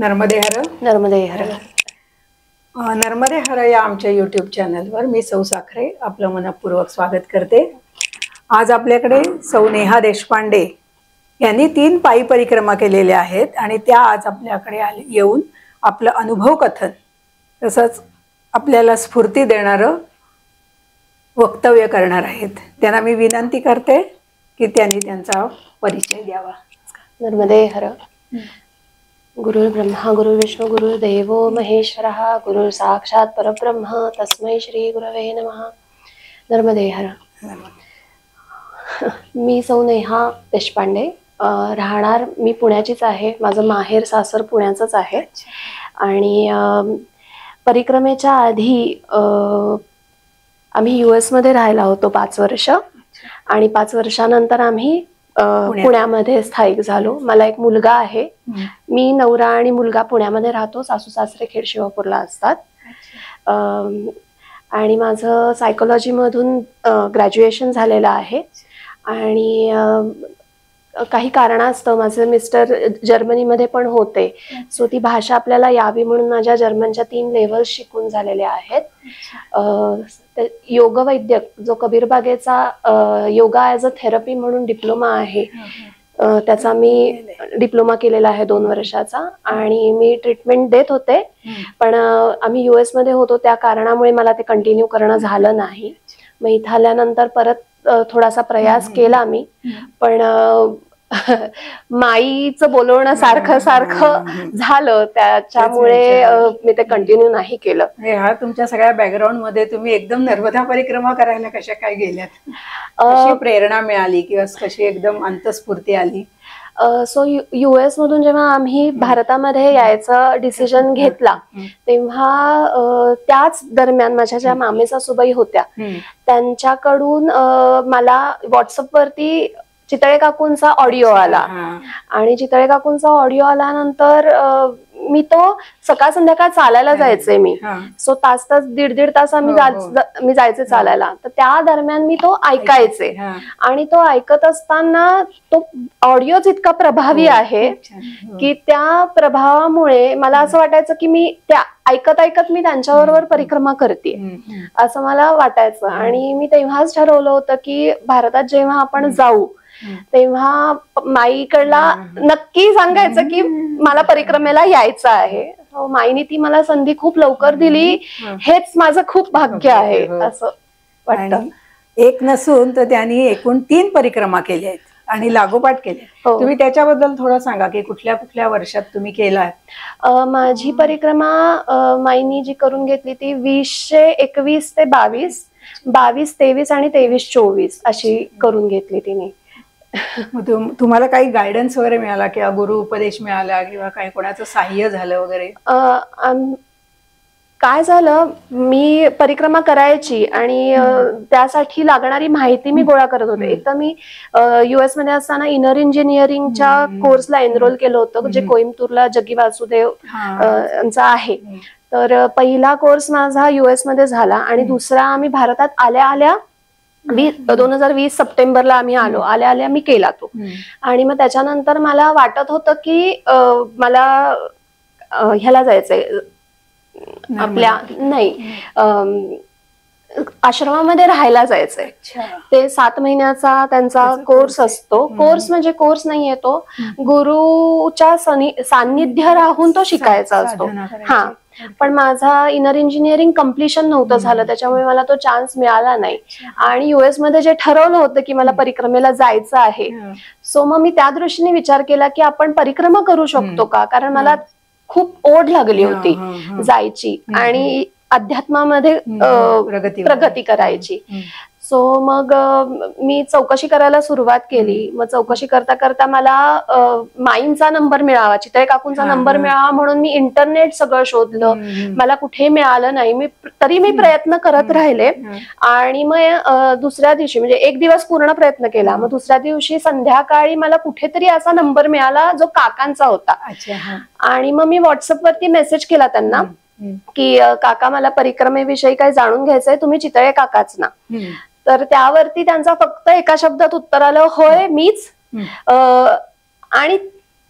नर्मदे हर. नर्मदे हर. नर्मदे हर या आमच्या यूट्यूब चॅनलवर मी सौ साखरे आपलं मनपूर्वक स्वागत करते. आज आपल्याकडे सौ नेहा देशपांडे यांनी 3 पायी परिक्रमा केलेल्या आहेत आणि त्या आज आपल्याकडे येऊन आपलं अनुभव कथन तसंच आपल्याला स्फूर्ती देणारं वक्तव्य करणार आहेत. त्यांना मी विनंती करते की त्यांनी त्यांचा परिचय द्यावा. नर्मदे हर. गुरु ब्रह्मा गुरु विष्णू गुरु देवो महेश्वरः गुरु साक्षात परब्रह्म तस्मै श्री गुरवे नमः. नर्मदे हर. मी सौ नेहा देशपांडे, राहणार मी पुण्याचीच आहे. माझं माहेर सासर पुण्याचंच आहे. आणि परिक्रमेच्या आधी आम्ही US मध्ये राहायला होतो 5 वर्ष आणि 5 वर्षानंतर आम्ही पुण्यामध्ये स्थायिक झालो. मला एक मुलगा आहे. मी नवरा आणि मुलगा पुण्यामध्ये राहतो. सासू सासरे खेड शिवापूरला असतात. आणि माझं सायकोलॉजी मधून ग्रॅज्युएशन झालेलं आहे. आणि काही कारणास्तव माझे मिस्टर जर्मनीमध्ये पण होते, सो ती भाषा आपल्याला यावी म्हणून माझ्या जर्मनच्या 3 लेव्हल्स शिकून झालेल्या आहेत. योग वैद्यक जो कबीरबागेचा योगा ॲज अ थेरपी म्हणून डिप्लोमा आहे, त्याचा मी डिप्लोमा केलेला आहे 2 वर्षाचा. आणि मी ट्रीटमेंट देत होते, पण आम्ही US मध्ये होतो त्या कारणामुळे मला ते कंटिन्यू करणं झालं नाही. मग इथं आल्यानंतर परत थोडासा प्रयास केला मी, पण माईचं बोलवणं सारखं सारखं झालं, त्याच्यामुळे मी ते कंटिन्यू नाही केलं. हा तुमच्या सगळ्या बॅकग्राऊंड मध्ये तुम्ही एकदम नर्मदा परिक्रमा करायला कशा काय गेल्यात? कशी प्रेरणा मिळाली किंवा कशी एकदम अंतस्फूर्ती आली? सो US मधून जेव्हा आम्ही भारतामध्ये यायचा डिसिजन घेतला तेव्हा त्याच दरम्यान माझ्या ज्या मामे सासूबाई होत्या त्यांच्याकडून मला व्हॉट्सअपवरती चितळे काकूंचा ऑडिओ आला. आणि चितळे काकूंचा ऑडिओ आल्यानंतर मी तो सकाळ संध्याकाळ चालायला जायचे मी. सो तास 1.5 तास मी जायचे चालायला. तर त्या दरम्यान मी तो ऐकायचे आणि तो ऐकत असताना तो ऑडिओच इतका प्रभावी आहे की त्या प्रभावामुळे मला असं वाटायचं की मी त्या ऐकत ऐकत मी त्यांच्याबरोबर परिक्रमा करते असं मला वाटायचं. आणि मी तेव्हाच ठरवलं होतं की भारतात जेव्हा आपण जाऊ तेव्हा माईकडला नक्की सांगायचं की मला परिक्रमेला यायचं आहे. माईने ती मला संधी खूप लवकर दिली, हेच माझं खूप भाग्य आहे असं वाटतं. एक नसून तर त्यांनी एकूण 3 परिक्रमा केल्या आहेत आणि लागोपाठ केले. तुम्ही त्याच्याबद्दल थोडं सांगा की कुठल्या कुठल्या वर्षात तुम्ही केला? माझी परिक्रमा माईनी जी करून घेतली ती 2021 ते 22, 22, 23 आणि 23, 24 अशी करून घेतली तिने. तुम्हाला काही गायडन्स वगैरे मिळाला किंवा गुरु उपदेश मिळाला किंवा काही कोणाचं सहाय्य झालं वगैरे? काय झालं, मी परिक्रमा करायची आणि त्यासाठी लागणारी माहिती मी गोळा करत होते. एक तर मी US मध्ये असताना इनर इंजिनिअरिंगच्या कोर्सला एनरोल केलं होतं, जे कोइंबतूरला जग्गी वासुदेव यांचा आहे. तर पहिला कोर्स माझा US मध्ये झाला आणि दुसरा आम्ही भारतात आल्या आल्या 2020 सप्टेंबरला आम्ही आल्या आल्या मी केला तो. आणि मग त्याच्यानंतर मला वाटत होतं की मला ह्याला जायचंय, आपल्या नाही आश्रमामध्ये राहायला जायचंय. ते 7 महिन्याचा त्यांचा कोर्स असतो. कोर्स म्हणजे कोर्स नाहीये, तो गुरुच्या सान्निध्य राहून तो शिकायचा असतो. हा, पण माझा इनर इंजिनिअरिंग कम्प्लिशन नव्हतं झालं, त्याच्यामुळे मला तो चान्स मिळाला नाही. आणि US मध्ये जे ठरवलं होतं की मला परिक्रमेला जायचं आहे, सो मग मी त्या दृष्टीने विचार केला की आपण परिक्रमा करू शकतो का, कारण मला खूप ओढ लागली होती जायची आणि अध्यात्मामध्ये प्रगती करायची. सो मग मी चौकशी करायला सुरुवात केली. मग चौकशी करता करता मला माईंचा नंबर मिळावा, चितळे काकूंचा नंबर मिळावा म्हणून मी इंटरनेट सगळं शोधलं. मला कुठे मिळालं नाही. तरी मी प्रयत्न करत राहिले. आणि मग दुसऱ्या दिवशी म्हणजे 1 दिवस पूर्ण प्रयत्न केला. मग दुसऱ्या दिवशी संध्याकाळी मला कुठेतरी असा नंबर मिळाला जो काकांचा होता. आणि मग मी व्हॉट्सअपवरती मेसेज केला त्यांना की काका, मला परिक्रमेविषयी काही जाणून घ्यायचंय, तुम्ही चितळे काकाच ना? तर त्यावरती त्यांचा फक्त एका शब्दात उत्तर आलं, होय मीच. आणि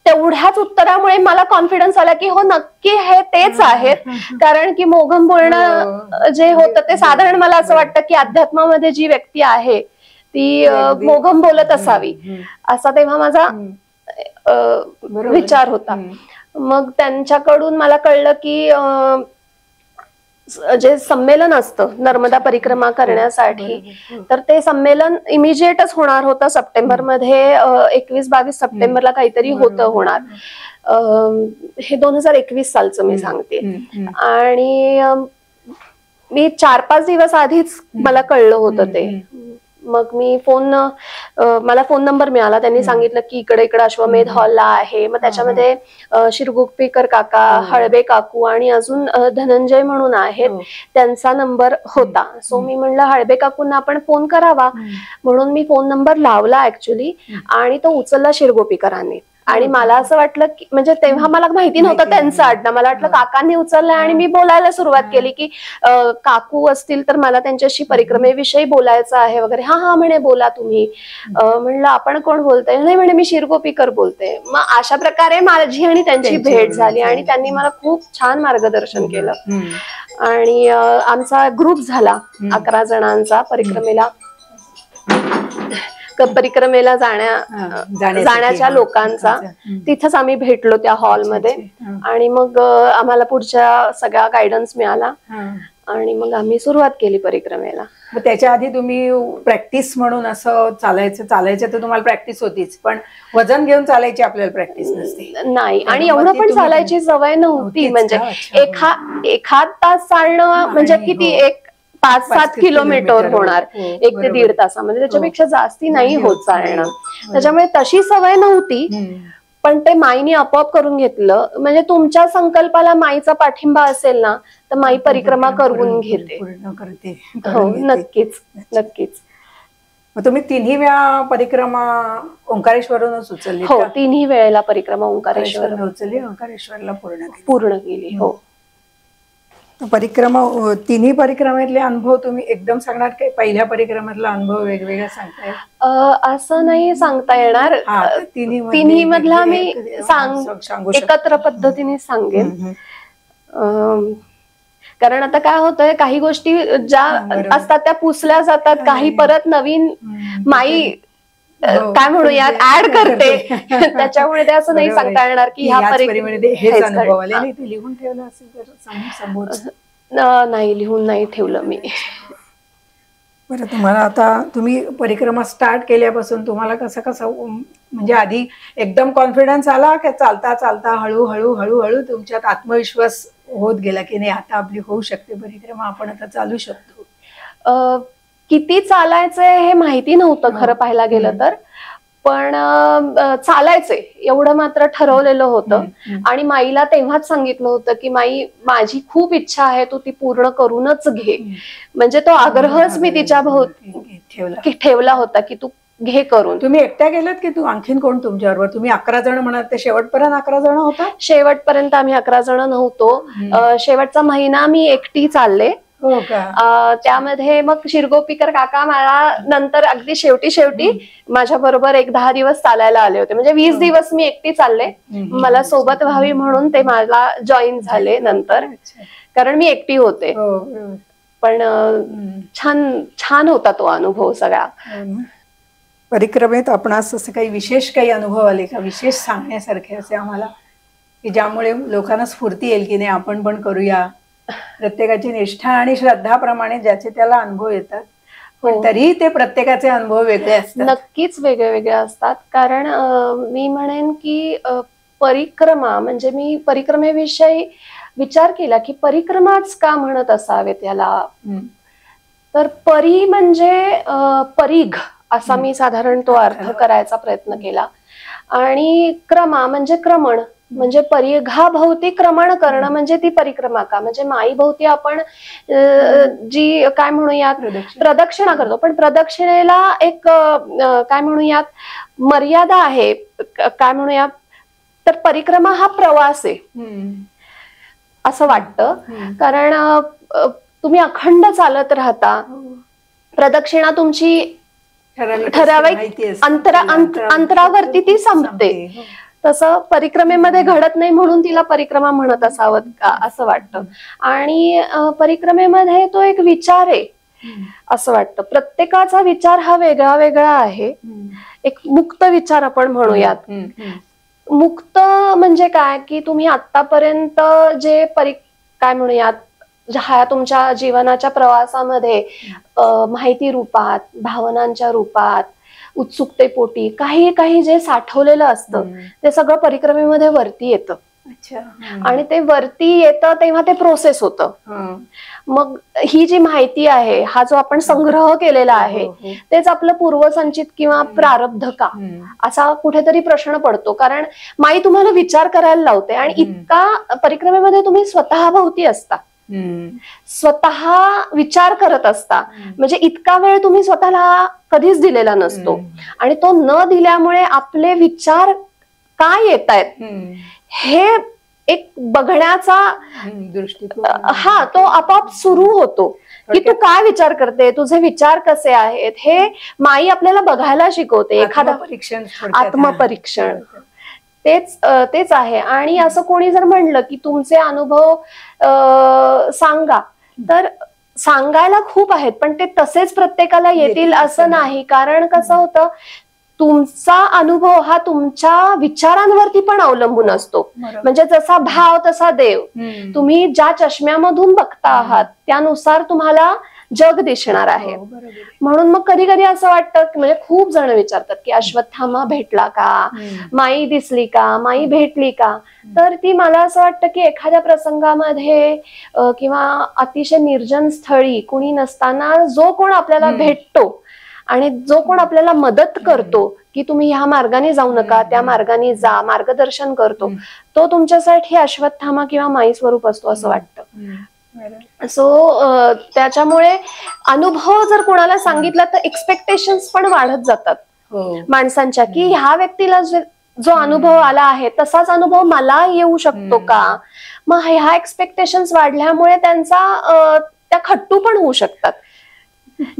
तेवढ्याच उत्तरामुळे मला कॉन्फिडन्स आला की हो नक्की हे तेच आहेत. कारण की मोघम बोलणं जे होतं ते साधारण मला असं वाटतं की अध्यात्मामध्ये जी व्यक्ती आहे ती मोघम बोलत असावी असा तेव्हा माझा विचार होता. मग त्यांच्याकडून मला कळलं की जे संमेलन असतं नर्मदा परिक्रमा करण्यासाठी, तर ते संमेलन इमिजिएटच होणार होतं सप्टेंबरमध्ये. 21-22 सप्टेंबरला काहीतरी होणार. हे 2021 सालचं मी सांगते. आणि मी 4-5 दिवस आधीच मला कळलं होतं ते. मग मी मला फोन नंबर मिळाला. त्यांनी सांगितलं की इकडे अश्वमेध हॉलला आहे. मग त्याच्यामध्ये शिरगुप्पीकर काका, हळबे काकू आणि अजून धनंजय म्हणून आहेत, त्यांचा नंबर होता. सो मी म्हणलं हळबे काकूंना आपण फोन करावा, म्हणून मी फोन नंबर लावला ऍक्च्युली. आणि तो उचलला शिरगोपीकरांनी. आणि मला असं वाटलं की म्हणजे तेव्हा मला माहिती नव्हतं त्यांचं आडनाव. मला वाटलं काकांनी उचललंय आणि मी बोलायला सुरुवात केली की काकू असतील तर मला त्यांच्याशी परिक्रमेविषयी बोलायचं आहे वगैरे. हा म्हणे बोला तुम्ही. म्हणलं आपण कोण बोलतोय? नाही म्हणे मी शिरगोपीकर बोलते. मग अशा प्रकारे माझी आणि त्यांची भेट झाली आणि त्यांनी मला खूप छान मार्गदर्शन केलं. आणि आमचा ग्रुप झाला 11 जणांचा परिक्रमेला जाण्याच्या लोकांचा. तिथंच आम्ही भेटलो त्या हॉलमध्ये. आणि मग आम्हाला पुढच्या सगळा गायडन्स मिळाला आणि मग आम्ही सुरुवात केली परिक्रमेला. मग त्याच्या आधी तुम्ही प्रॅक्टिस म्हणून असं चालायचं तर तुम्हाला प्रॅक्टिस होतीच, पण वजन घेऊन चालायची आपल्याला प्रॅक्टिस नसते? नाही, आणि एवढं पण चालायची सवय नव्हती. म्हणजे एखाद तास चालणं म्हणजे किती 5-7 किलोमीटर होणार 1 ते 1.5 तासामध्ये. त्याच्यापेक्षा जास्ती नाही होत चालणं. त्याच्यामुळे तशी सवय नव्हती. पण ते माईने आपोआप करून घेतलं. म्हणजे तुमच्या संकल्पाला माईचा पाठिंबा असेल ना तर माई परिक्रमा करून घेते. हो, नक्कीच. मग तुम्ही 3ही वेळा परिक्रमा ओंकारेश्वरूनच उचलली? हो, 3ही वेळेला परिक्रमा ओंकारेश्वर उचलली, ओंकारेश्वरला पूर्ण केली. हो. परिक्रमा 3ही परिक्रमेतले अनुभव तुम्ही एकदम सांगणार की पहिल्या परिक्रमेतला अनुभव वेगवेगळा सांगताय? असं नाही सांगता येणार. तिन्ही मधला मी एकत्र पद्धतीने सांगेन. कारण आता काय होतंय, काही गोष्टी ज्या असतात त्या पुसल्या जातात, काही परत नवीन माई काय म्हणूया ऍड करते. त्याच्यामुळे ते असं नाही सांगता येणार की ह्या लिहून ठेवलं असेल तर? नाही, लिहून नाही ठेवलं मी. बरं, तुम्हाला आता तुम्ही परिक्रमा स्टार्ट केल्यापासून तुम्हाला कसं म्हणजे आधी एकदम कॉन्फिडन्स आला की चालता चालता हळूहळू तुमच्यात आत्मविश्वास होत गेला की नाही आता आपली होऊ शकते परिक्रमा, आपण आता चालू शकतो? किती चालायचंय हे माहिती नव्हतं खरं पाहायला गेलं तर. पण चालायचंय एवढं मात्र ठरवलेलं होतं. आणि माईला तेव्हाच सांगितलं होतं की माई, माझी खूप इच्छा आहे, तू ती पूर्ण करूनच घे. म्हणजे तो आग्रहच मी तिच्या भोवती ठेवला होता की तू घे करून. तुम्ही एकट्या गेलात की तू आणखीन कोण तुमच्याबरोबर? तुम्ही 11 जण म्हणाल, ते शेवटपर्यंत 11 जण होता? शेवटपर्यंत आम्ही 11 जण नव्हतो. शेवटचा महिना मी एकटी चालले. त्यामध्ये मग शिरगोपीकर काका मला नंतर अगदी शेवटी माझ्या बरोबर 10 दिवस चालायला आले होते. म्हणजे 20 दिवस मी एकटी चालले. मला सोबत व्हावी म्हणून ते मला जॉईन झाले नंतर, कारण मी एकटी होते. पण छान होता तो अनुभव सगळा. परिक्रमेत आपणास असं काही विशेष अनुभव आले का, विशेष सांगण्यासारखे असे आम्हाला, की ज्यामुळे लोकांना स्फूर्ती येईल की नाही आपण पण करूया? प्रत्येकाची निष्ठा आणि श्रद्धाप्रमाणे ज्याचे त्याला अनुभव येतात, पण तरीही ते प्रत्येकाचे अनुभव वेगळे असतात. नक्कीच वेगळे असतात. कारण मी म्हणेन की परिक्रमा म्हणजे मी परिक्रमेविषयी विचार केला की परिक्रमाच का म्हणत असावे त्याला. तर परी म्हणजे परीघ असा मी साधारण तो अर्थ करायचा प्रयत्न केला. आणि क्रमा म्हणजे क्रमण, म्हणजे परिघाभोवती क्रमण करणं म्हणजे ती परिक्रमा का. म्हणजे माई भोवती आपण जी काय म्हणूयात प्रदक्षिणा करतो, पण प्रदक्षिणेला एक काय म्हणूयात मर्यादा आहे, काय म्हणूयात. तर परिक्रमा हा प्रवास आहे असं वाटतं. कारण तुम्ही अखंड चालत राहता, प्रदक्षिणा तुमची ठराविक अंतरावरती ती संपते. तसं परिक्रमेमध्ये घडत नाही म्हणून तिला परिक्रमा म्हणत असावं का असं वाटतं. आणि परिक्रमेमध्ये तो एक विचार आहे असं वाटतं. प्रत्येकाचा विचार हा वेगळा वेगळा आहे. एक मुक्त विचार आपण म्हणूयात. मुक्त म्हणजे काय की तुम्ही आतापर्यंत जे काय म्हणूयात ह्या तुमच्या जीवनाच्या प्रवासामध्ये माहिती रूपात, भावनांच्या रूपात, उत्सुकतेपोटी काही काही जे साठवलेलं असतं ते सगळं परिक्रमेमध्ये वरती येतं. आणि ते वरती येतं तेव्हा ते प्रोसेस होतं. मग ही जी माहिती आहे, हा जो आपण संग्रह केलेला आहे, तेच आपलं पूर्वसंचित किंवा प्रारब्ध का असा कुठेतरी प्रश्न पडतो. कारण माई तुम्हाला विचार करायला लावते आणि इतका परिक्रमेमध्ये तुम्ही स्वतःभोवती असता, स्वतः विचार करत असता. म्हणजे इतका वेळ तुम्ही स्वतःला कधीच दिलेला नसतो आणि तो न दिल्यामुळे आपले विचार काय येत आहेत हे एक बघण्याचा दृष्टिकोन तो आपोआप सुरू होतो की तू काय विचार करते, तुझे विचार कसे आहेत हे माई आपल्याला बघायला शिकवते. एखादा आत्मपरीक्षण तेच आहे. आणि असं कोणी जर म्हणलं की तुमचे अनुभव सांगा, तर सांगायला खूप आहेत पण ते तसेच प्रत्येकाला येतील असं नाही. कारण कसं होतं, तुमचा अनुभव हा तुमच्या विचारांवरती पण अवलंबून असतो. म्हणजे जसा भाव तसा देव. तुम्ही ज्या चष्म्यामधून बघता आहात त्यानुसार तुम्हाला जग दिसणार आहे. म्हणून मग कधी कधी असं वाटतं, म्हणजे खूप जण विचारतात की अश्वत्थामा भेटला का, माई दिसली का, माई भेटली का. तर ती मला असं वाटतं की एखाद्या प्रसंगामध्ये किंवा अतिशय निर्जन स्थळी कुणी नसताना जो कोण आपल्याला भेटतो आणि जो कोण आपल्याला मदत करतो की तुम्ही ह्या मार्गाने जाऊ नका, त्या मार्गाने जा, मार्गदर्शन करतो, तो तुमच्यासाठी अश्वत्थामा किंवा माई स्वरूप असतो असं वाटतं. सो त्याच्यामुळे अनुभव जर कोणाला सांगितला तर एक्सपेक्टेशन्स पण वाढत जातात माणसांच्या, की ह्या व्यक्तीला जो अनुभव आला आहे तसाच अनुभव मला येऊ शकतो का. मग ह्या एक्सपेक्टेशन्स वाढल्यामुळे त्या खट्टू पण होऊ शकतात.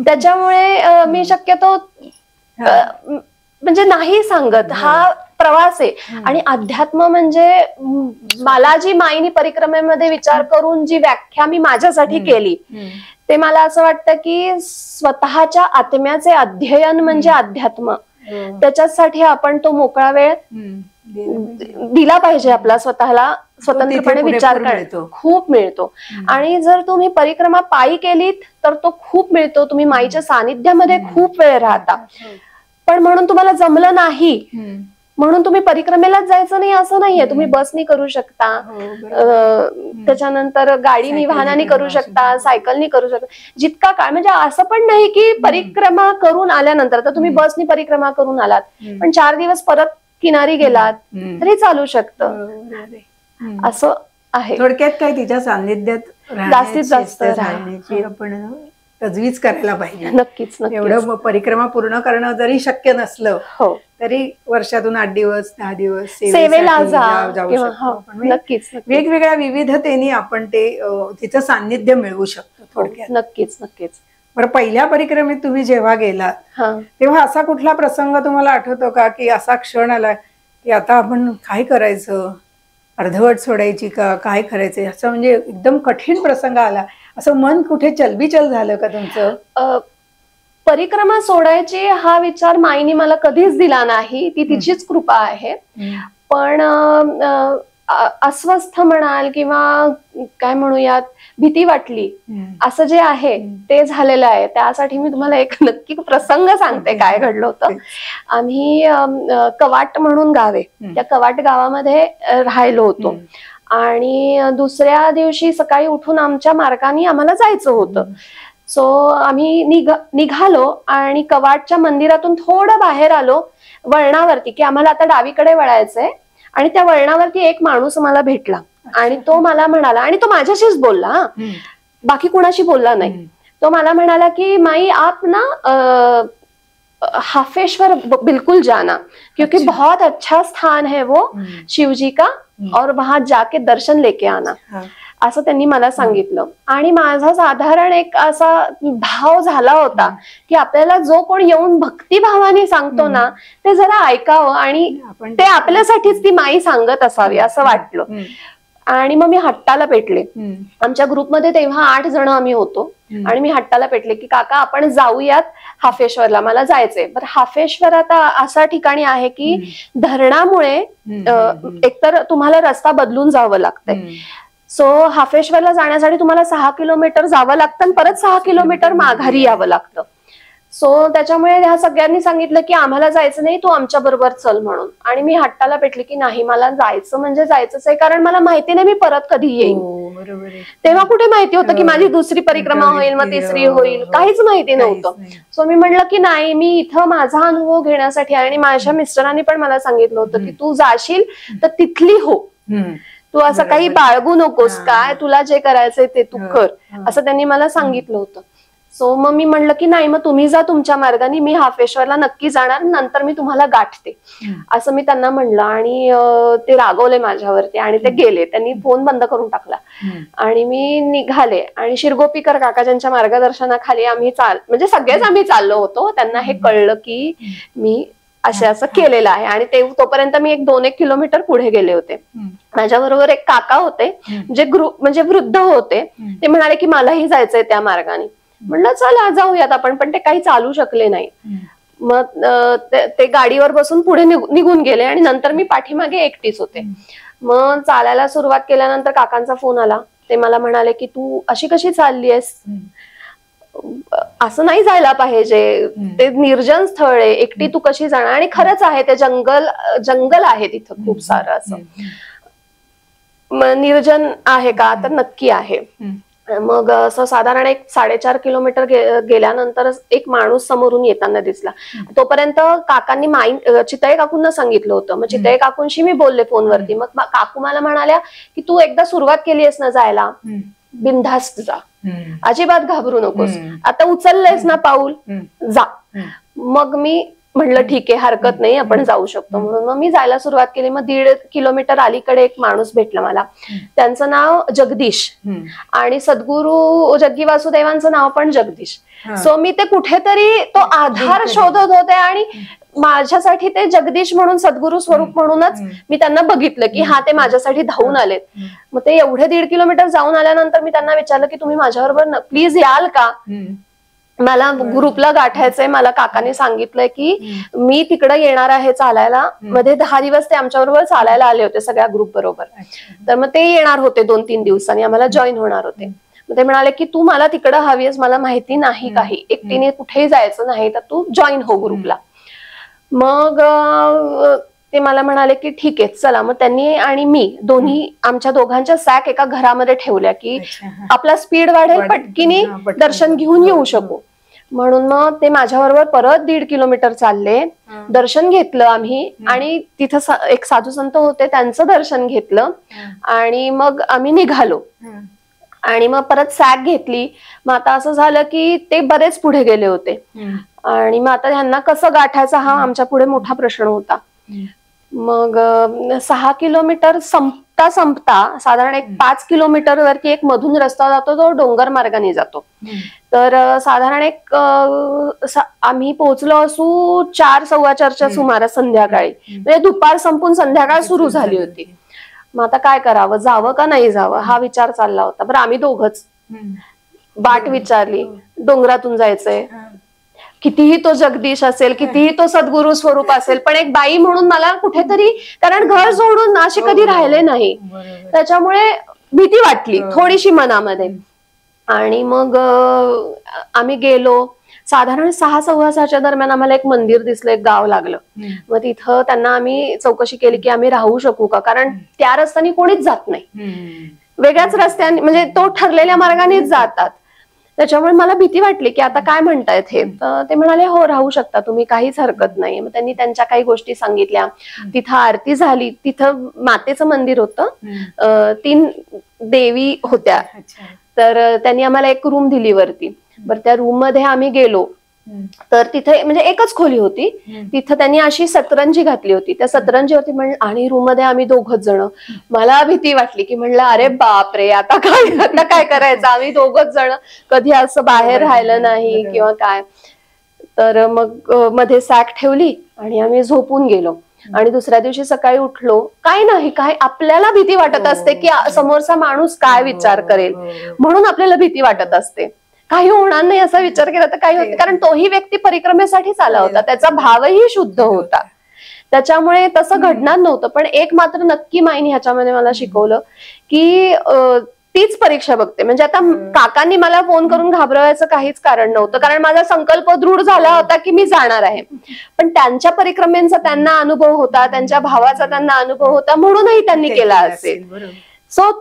त्याच्यामुळे मी शक्यतो म्हणजे नाही सांगत. हा प्रवास आहे. आणि अध्यात्म म्हणजे मला जी माईनी परिक्रमेमध्ये विचार करून जी व्याख्या मी माझ्यासाठी केली, ते मला असं वाटतं की स्वतःच्या आत्म्याचे अध्ययन म्हणजे अध्यात्म. त्याच्यासाठी आपण तो मोकळा वेळ दिला पाहिजे. आपला स्वतःला स्वतंत्रपणे विचार करतो खूप मिळतो. आणि जर तुम्ही परिक्रमा पायी केलीत तर तो खूप मिळतो. तुम्ही माईच्या सानिध्यामध्ये खूप वेळ राहता. पण म्हणून तुम्हाला जमलं नाही म्हणून तुम्ही परिक्रमेलाच जायचं नाही असं नाहीये. तुम्ही बसनी करू शकता, त्याच्यानंतर गाडीनी वाहनाने करू शकता, सायकलनी करू शकता, जितका काळ. म्हणजे असं पण नाही की परिक्रमा करून आल्यानंतर तर तुम्ही बसनी परिक्रमा करून आलात पण 4 दिवस परत किनारी गेलात तरी चालू शकतं. असं आहे. थोडक्यात काय तिच्या सान्निध्यात जास्तीत जास्त राहण्याची आपण तजवीज करायला पाहिजे. नक्कीच. एवढं परिक्रमा पूर्ण करणं जरी शक्य नसलं तरी वर्षातून 8 दिवस 10 दिवस सेवेला जाऊ शकतो. नक्कीच. वेगवेगळ्या विविधतेने आपण ते तिचं सान्निध्य मिळवू शकतो थोडक्यात. नक्कीच. बरं, पहिल्या परिक्रमेत तुम्ही जेव्हा गेलात तेव्हा असा कुठला प्रसंग तुम्हाला आठवतो का की असा क्षण आला की आता आपण काय करायचं, अर्धवट सोडायची का, काय करायचं, असं म्हणजे एकदम कठीण प्रसंग आला, असं मन कुठे चलबिचल झालं का तुमचं? परिक्रमा सोडायची हा विचार माईनी मला कधीच दिला नाही. ती तिचीच कृपा आहे. पण अस्वस्थ म्हणाल किंवा काय म्हणूयात भीती वाटली असं जे आहे ते झालेलं आहे. त्यासाठी मी तुम्हाला एक नक्की प्रसंग सांगते काय घडलं होतं. आम्ही कवाट म्हणून गाव आहे, त्या कवाट गावामध्ये राहिलो होतो आणि दुसऱ्या दिवशी सकाळी उठून आमच्या मार्गाने आम्हाला जायचं होतं. सो आम्ही निघालो आणि कवाटच्या मंदिरातून थोडं बाहेर आलो वळणावरती की आम्हाला आता डावीकडे वळायचंय. आणि त्या वळणावरती एक माणूस मला भेटला आणि तो मला म्हणाला, आणि तो माझ्याशीच बोलला, बाकी कुणाशी बोलला नाही. तो मला म्हणाला की माई आप ना हाफेश्वर बिल्कुल जाना क्योंकि बहुत अच्छा स्थान है वो शिव जी का और वहां जाके दर्शन लेके आना. असं त्यांनी मला सांगितलं. आणि माझा साधारण एक असा भाव झाला होता की आपल्याला जो कोण येऊन भक्तिभावाने सांगतो ना ते जरा ऐकावं आणि ते आपल्यासाठीच ती माई सांगत असावी असं वाटलं. आणि मग मी हट्टाला पेटले. आमच्या ग्रुपमध्ये तेव्हा 8 जण आम्ही होतो आणि मी हट्टाला पेटले की काका आपण जाऊयात हाफेश्वरला, मला जायचंय. तर हाफेश्वर आता असा ठिकाणी आहे की धरणामुळे एकतर तुम्हाला रस्ता बदलून जावं लागतंय. सो हाफेश्वरला जाण्यासाठी तुम्हाला 6 किलोमीटर जावं लागतं आणि परत 6 किलोमीटर माघारी यावं लागतं. सो त्याच्यामुळे ह्या सगळ्यांनी सांगितलं की आम्हाला जायचं नाही, तू आमच्या बरोबर चल म्हणून. आणि मी हट्टाला पेटले की नाही, मला जायचं म्हणजे जायचंच आहे, कारण मला माहिती नाही मी परत कधी येईन. तेव्हा कुठे माहिती होतं की माझी दुसरी परिक्रमा होईल, मग तिसरी होईल, काहीच माहिती नव्हतं. सो मी म्हणलं की नाही, मी इथं माझा अनुभव घेण्यासाठी. आणि माझ्या मिस्टरांनी पण मला सांगितलं होतं की तू जाशील तर तिथली हो, तू असं काही बाळगू नकोस, काय तुला जे करायचंय ते तू कर, असं त्यांनी मला सांगितलं होतं. सो मग मी म्हणलं की नाही, मग तुम्ही जा तुमच्या मार्गाने, मी हाफेश्वरला नक्की जाणार, नंतर मी तुम्हाला गाठते, असं मी त्यांना म्हणलं. आणि ते रागवले माझ्यावरती आणि ते गेले, त्यांनी फोन बंद करून टाकला. आणि मी निघाले आणि शिरगोपीकर काका ज्यांच्या मार्गदर्शनाखाली आम्ही म्हणजे सगळेच आम्ही चाललो होतो. त्यांना हे कळलं की मी असं केलेलं आहे. आणि ते तोपर्यंत मी 1-2 किलोमीटर पुढे गेले होते. माझ्याबरोबर एक काका होते जे म्हणजे वृद्ध होते. ते म्हणाले की मलाही जायचंय त्या मार्गाने. म्हणलं चला जाऊयात आपण, पण ते काही चालू शकले नाही. मग ते गाडीवर बसून पुढे निघून गेले आणि नंतर मी पाठीमागे एकटीच होते. मग चालायला सुरुवात केल्यानंतर काकांचा फोन आला. ते मला म्हणाले की तू अशी कशी चाललीयस, असं नाही जायला पाहिजे, ते निर्जन स्थळ आहे, एकटी तू कशी जाणार. आणि खरंच आहे, ते जंगल आहे तिथं खूप सारं असं. निर्जन आहे का, तर नक्की आहे. मग असं साधारण 4.5 किलोमीटर गेल्यानंतर एक माणूस समोरून येताना दिसला. तोपर्यंत काकांनी चितळे काकूंना सांगितलं होतं. मग चितळे काकूंशी मी बोलले फोनवरती. मग काकू मला म्हणाल्या की तू एकदा सुरुवात केलीयस ना जायला, बिनधास्त जा, अजिबात घाबरू नकोस, आता उचललंयस ना पाऊल, जा. मग मी म्हणलं ठीक आहे, हरकत नाही, आपण जाऊ शकतो म्हणून. मग मी जायला सुरुवात केली. मग 1.5 किलोमीटर अलीकडे एक माणूस भेटला मला. त्यांचं नाव जगदीश आणि सद्गुरू जग्गी वासुदेवांचं नाव पण जगदीश. सो मी ते कुठेतरी तो आधार शोधत होते आणि माझ्यासाठी ते जगदीश म्हणून, सद्गुरू स्वरूप म्हणूनच मी त्यांना बघितलं की हा ते माझ्यासाठी धावून आलेत. मग ते एवढे 1.5 किलोमीटर जाऊन आल्यानंतर मी त्यांना विचारलं की तुम्ही माझ्याबरोबर प्लीज याल का, मला ग्रुपला गाठायचंय. मला काकाने सांगितलंय की मी तिकडे येणार आहे चालायला. मध्ये 10 दिवस ते आमच्या बरोबर चालायला आले होते सगळ्या ग्रुप बरोबर. तर मग ते येणार होते 2-3 दिवसांनी, आम्हाला जॉईन होणार होते. मग ते म्हणाले की तू मला तिकडे हवीस, मला माहिती नाही काही, एकटीने कुठेही जायचं नाही, तर तू जॉईन हो ग्रुपला. मग ते मला म्हणाले की ठीक आहे चला. मग त्यांनी आणि मी दोन्ही आमच्या दोघांच्या सॅक एका घरामध्ये ठेवल्या की आपला स्पीड वाढेल, पटकीने दर्शन घेऊन येऊ शकू म्हणून. मग ते माझ्याबरोबर परत 1.5 किलोमीटर चालले, दर्शन घेतलं आम्ही. आणि तिथं एक साधू संत होते, त्यांचं दर्शन घेतलं आणि मग आम्ही निघालो. आणि मग परत सॅक घेतली. मग आता असं झालं की ते बरेच पुढे गेले होते आणि मग आता ह्यांना कसं गाठायचं हा आमच्या पुढे मोठा प्रश्न होता. मग 6 किलोमीटर संपता साधारण 5 किलोमीटर वरती एक मधून रस्ता जातो, तो डोंगर मार्गाने जातो. तर साधारण आम्ही पोहोचलो असू 4-4:15च्या सुमारास संध्याकाळी, म्हणजे दुपार संपून संध्याकाळ सुरू झाली होती. मग आता काय करावं, जावं का नाही जावं हा विचार चालला होता. बरं आम्ही दोघच बाट विचारली, डोंगरातून जायचंय. कितीही तो जगदीश असेल, कितीही तो सद्गुरू स्वरूप असेल, पण एक बाई म्हणून मला कुठेतरी, कारण घर सोडून असे कधी राहिले नाही, त्याच्यामुळे भीती वाटली थोडीशी मनामध्ये. आणि मग आम्ही गेलो. साधारण 6-6:15च्या दरम्यान आम्हाला एक मंदिर दिसलं, एक गाव लागलं. मग तिथं त्यांना आम्ही चौकशी केली की आम्ही राहू शकू का, कारण त्या रस्त्याने कोणीच जात नाही, वेगळ्याच रस्त्याने, म्हणजे तो ठरलेल्या मार्गानेच जातात. त्याच्यामुळे मला भीती वाटली की आता काय म्हणतायत हे. तर ते म्हणाले हो राहू शकता तुम्ही, काहीच हरकत नाही. मग त्यांनी त्यांच्या काही गोष्टी सांगितल्या. तिथं आरती झाली, तिथं मातेचं मंदिर होतं, 3 देवी होत्या. तर त्यांनी आम्हाला एक रूम दिली वरती. बरं त्या रूम मध्ये आम्ही गेलो तर तिथे म्हणजे एकच खोली होती, तिथं त्यांनी अशी सतरंजी घातली होती. त्या सतरंजीवरती म्हणलं, आणि रूम मध्ये आम्ही दोघच जण. मला भीती वाटली की म्हणलं अरे बापरे, आता काय करायचं, आम्ही दोघच जण, कधी असं बाहेर राहिलं नाही किंवा काय. तर मग मध्ये सॅक ठेवली आणि आम्ही झोपून गेलो. आणि दुसऱ्या दिवशी सकाळी उठलो, काय नाही काय आपल्याला भीती वाटत असते की समोरचा माणूस काय विचार करेल, म्हणून आपल्याला भीती वाटत असते. काही होणार नाही असा विचार केला तर काही होत, कारण तोही व्यक्ती परिक्रमेसाठीच आला होता, त्याचा भावही शुद्ध होता, त्याच्यामुळे तसं घडणार नव्हतं. पण एक मात्र नक्की माईने ह्याच्यामध्ये मला शिकवलं की तीच परीक्षा बघते. म्हणजे आता काकांनी मला फोन करून घाबरवायचं काहीच कारण नव्हतं, कारण माझा संकल्प दृढ झाला होता की मी जाणार आहे. पण त्यांच्या परिक्रमेचा त्यांना अनुभव होता, त्यांच्या भावाचा त्यांना अनुभव होता, म्हणूनही त्यांनी केला असेल. सो